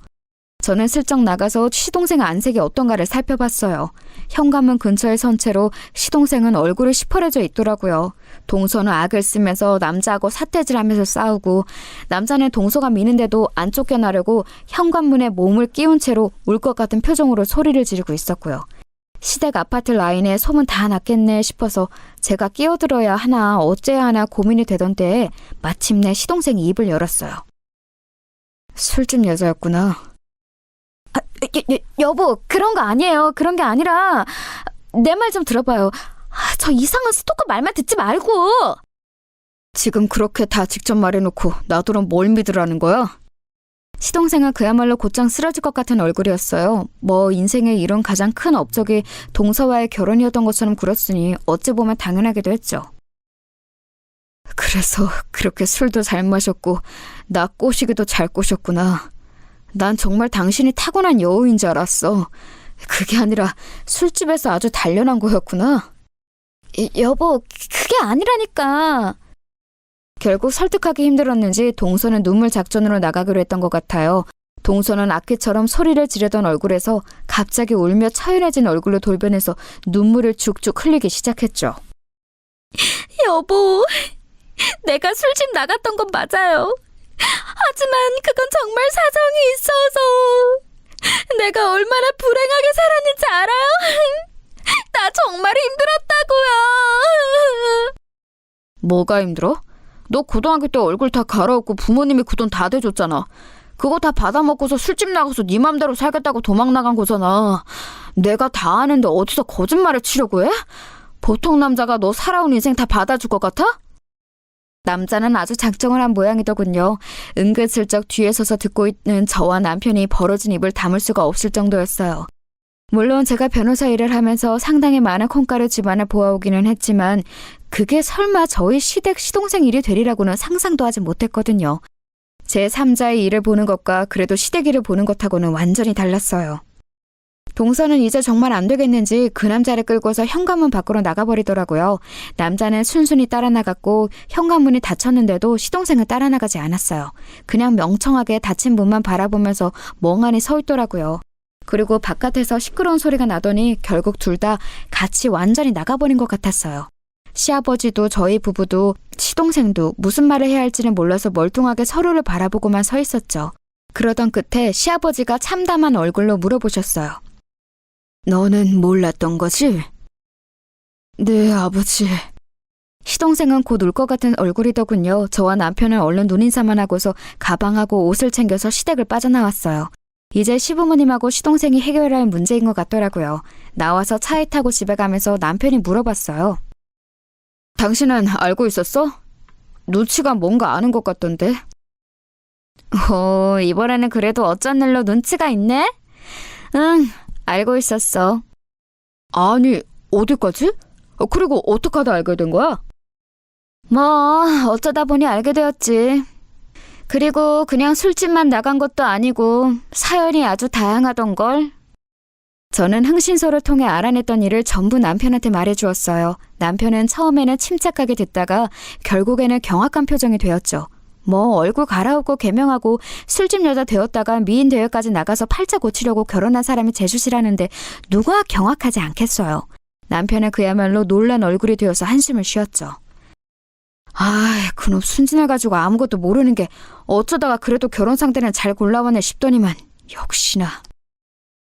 저는 슬쩍 나가서 시동생 안색이 어떤가를 살펴봤어요. 현관문 근처에 선 채로 시동생은 얼굴이 시퍼래져 있더라고요. 동서는 악을 쓰면서 남자하고 사태질하면서 싸우고 남자는 동서가 미는데도 안 쫓겨나려고 현관문에 몸을 끼운 채로 울 것 같은 표정으로 소리를 지르고 있었고요. 시댁 아파트 라인에 소문 다 났겠네 싶어서 제가 끼어들어야 하나 어째야 하나 고민이 되던 때에 마침내 시동생이 입을 열었어요. 술집 여자였구나. 여보, 그런 거 아니에요. 그런 게 아니라 내 말 좀 들어봐요. 저 이상한 스토커 말만 듣지 말고. 지금 그렇게 다 직접 말해놓고 나더러 뭘 믿으라는 거야? 시동생은 그야말로 곧장 쓰러질 것 같은 얼굴이었어요. 뭐 인생에 이룬 가장 큰 업적이 동서와의 결혼이었던 것처럼 굴었으니 어찌 보면 당연하기도 했죠. 그래서 그렇게 술도 잘 마셨고 나 꼬시기도 잘 꼬셨구나. 난 정말 당신이 타고난 여우인 줄 알았어. 그게 아니라 술집에서 아주 단련한 거였구나. 여보, 그게 아니라니까. 결국 설득하기 힘들었는지 동서는 눈물 작전으로 나가기로 했던 것 같아요. 동서는 아끼처럼 소리를 지르던 얼굴에서 갑자기 울며 처연해진 얼굴로 돌변해서 눈물을 죽죽 흘리기 시작했죠. 여보, 내가 술집 나갔던 건 맞아요. 하지만 그건 정말 사정이 있어서 내가 얼마나 불행하게 살았는지 알아요? 나 정말 힘들었다고요. 뭐가 힘들어? 너 고등학교 때 얼굴 다 갈아엎고 부모님이 그 돈 다 대줬잖아. 그거 다 받아먹고서 술집 나가서 네 맘대로 살겠다고 도망 나간 거잖아. 내가 다 아는데 어디서 거짓말을 치려고 해? 보통 남자가 너 살아온 인생 다 받아줄 것 같아? 남자는 아주 작정을 한 모양이더군요. 은근슬쩍 뒤에 서서 듣고 있는 저와 남편이 벌어진 입을 다물 수가 없을 정도였어요. 물론 제가 변호사 일을 하면서 상당히 많은 콩가루 집안을 보아오기는 했지만 그게 설마 저희 시댁 시동생 일이 되리라고는 상상도 하지 못했거든요. 제 3자의 일을 보는 것과 그래도 시댁 일을 보는 것하고는 완전히 달랐어요. 동서는 이제 정말 안 되겠는지 그 남자를 끌고서 현관문 밖으로 나가버리더라고요. 남자는 순순히 따라 나갔고 현관문이 닫혔는데도 시동생은 따라 나가지 않았어요. 그냥 명청하게 닫힌 문만 바라보면서 멍하니 서 있더라고요. 그리고 바깥에서 시끄러운 소리가 나더니 결국 둘 다 같이 완전히 나가버린 것 같았어요. 시아버지도 저희 부부도 시동생도 무슨 말을 해야 할지는 몰라서 멀뚱하게 서로를 바라보고만 서 있었죠. 그러던 끝에 시아버지가 참담한 얼굴로 물어보셨어요. 너는 몰랐던 거지? 네, 아버지. 시동생은 곧 울 것 같은 얼굴이더군요. 저와 남편은 얼른 눈인사만 하고서 가방하고 옷을 챙겨서 시댁을 빠져나왔어요. 이제 시부모님하고 시동생이 해결해야 할 문제인 것 같더라고요. 나와서 차에 타고 집에 가면서 남편이 물어봤어요. 당신은 알고 있었어? 눈치가 뭔가 아는 것 같던데. 이번에는 그래도 어쩐 일로 눈치가 있네? 응, 알고 있었어. 아니, 어디까지? 그리고 어떻게 하다 알게 된 거야? 뭐, 어쩌다 보니 알게 되었지. 그리고 그냥 술집만 나간 것도 아니고 사연이 아주 다양하던걸. 저는 흥신소를 통해 알아냈던 일을 전부 남편한테 말해주었어요. 남편은 처음에는 침착하게 듣다가 결국에는 경악한 표정이 되었죠. 뭐 얼굴 갈아엎고 개명하고 술집 여자 되었다가 미인 대회까지 나가서 팔자 고치려고 결혼한 사람이 재수씨라는데 누가 경악하지 않겠어요. 남편은 그야말로 놀란 얼굴이 되어서 한숨을 쉬었죠. 그놈 순진해가지고 아무것도 모르는 게 어쩌다가 그래도 결혼 상대는 잘 골라왔네 싶더니만 역시나.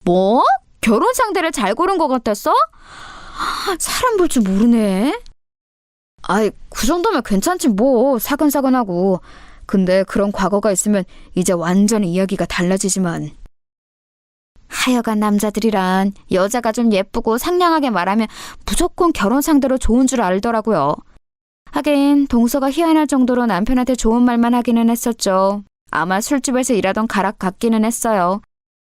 뭐? 결혼 상대를 잘 고른 것 같았어? 사람 볼 줄 모르네. 그 정도면 괜찮지 뭐, 사근사근하고. 근데 그런 과거가 있으면 이제 완전히 이야기가 달라지지만. 하여간 남자들이란 여자가 좀 예쁘고 상냥하게 말하면 무조건 결혼 상대로 좋은 줄 알더라고요. 하긴 동서가 희한할 정도로 남편한테 좋은 말만 하기는 했었죠. 아마 술집에서 일하던 가락 같기는 했어요.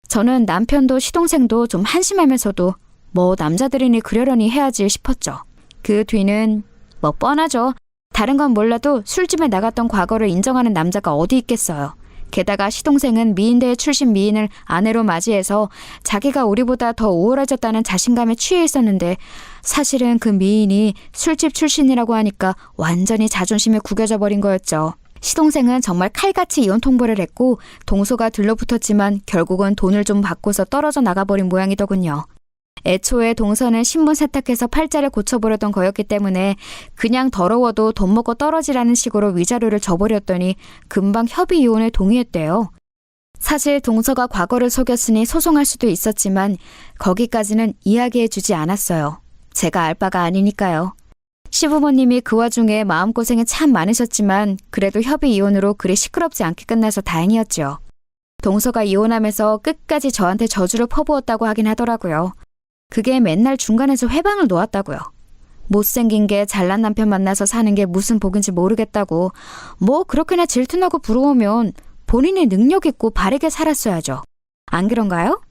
저는 남편도 시동생도 좀 한심하면서도 뭐 남자들이니 그러려니 해야지 싶었죠. 그 뒤는 뭐 뻔하죠. 다른 건 몰라도 술집에 나갔던 과거를 인정하는 남자가 어디 있겠어요. 게다가 시동생은 미인대회 출신 미인을 아내로 맞이해서 자기가 우리보다 더 우월해졌다는 자신감에 취해 있었는데 사실은 그 미인이 술집 출신이라고 하니까 완전히 자존심이 구겨져 버린 거였죠. 시동생은 정말 칼같이 이혼 통보를 했고 동서가 들러붙었지만 결국은 돈을 좀 받고서 떨어져 나가버린 모양이더군요. 애초에 동서는 신분 세탁해서 팔자를 고쳐보려던 거였기 때문에 그냥 더러워도 돈 먹고 떨어지라는 식으로 위자료를 줘버렸더니 금방 협의 이혼에 동의했대요. 사실 동서가 과거를 속였으니 소송할 수도 있었지만 거기까지는 이야기해주지 않았어요. 제가 알 바가 아니니까요. 시부모님이 그 와중에 마음고생이 참 많으셨지만 그래도 협의 이혼으로 그리 시끄럽지 않게 끝나서 다행이었죠. 동서가 이혼하면서 끝까지 저한테 저주를 퍼부었다고 하긴 하더라고요. 그게 맨날 중간에서 회방을 놓았다고요. 못생긴 게 잘난 남편 만나서 사는 게 무슨 복인지 모르겠다고. 뭐 그렇게나 질투나고 부러우면 본인이 능력 있고 바르게 살았어야죠. 안 그런가요?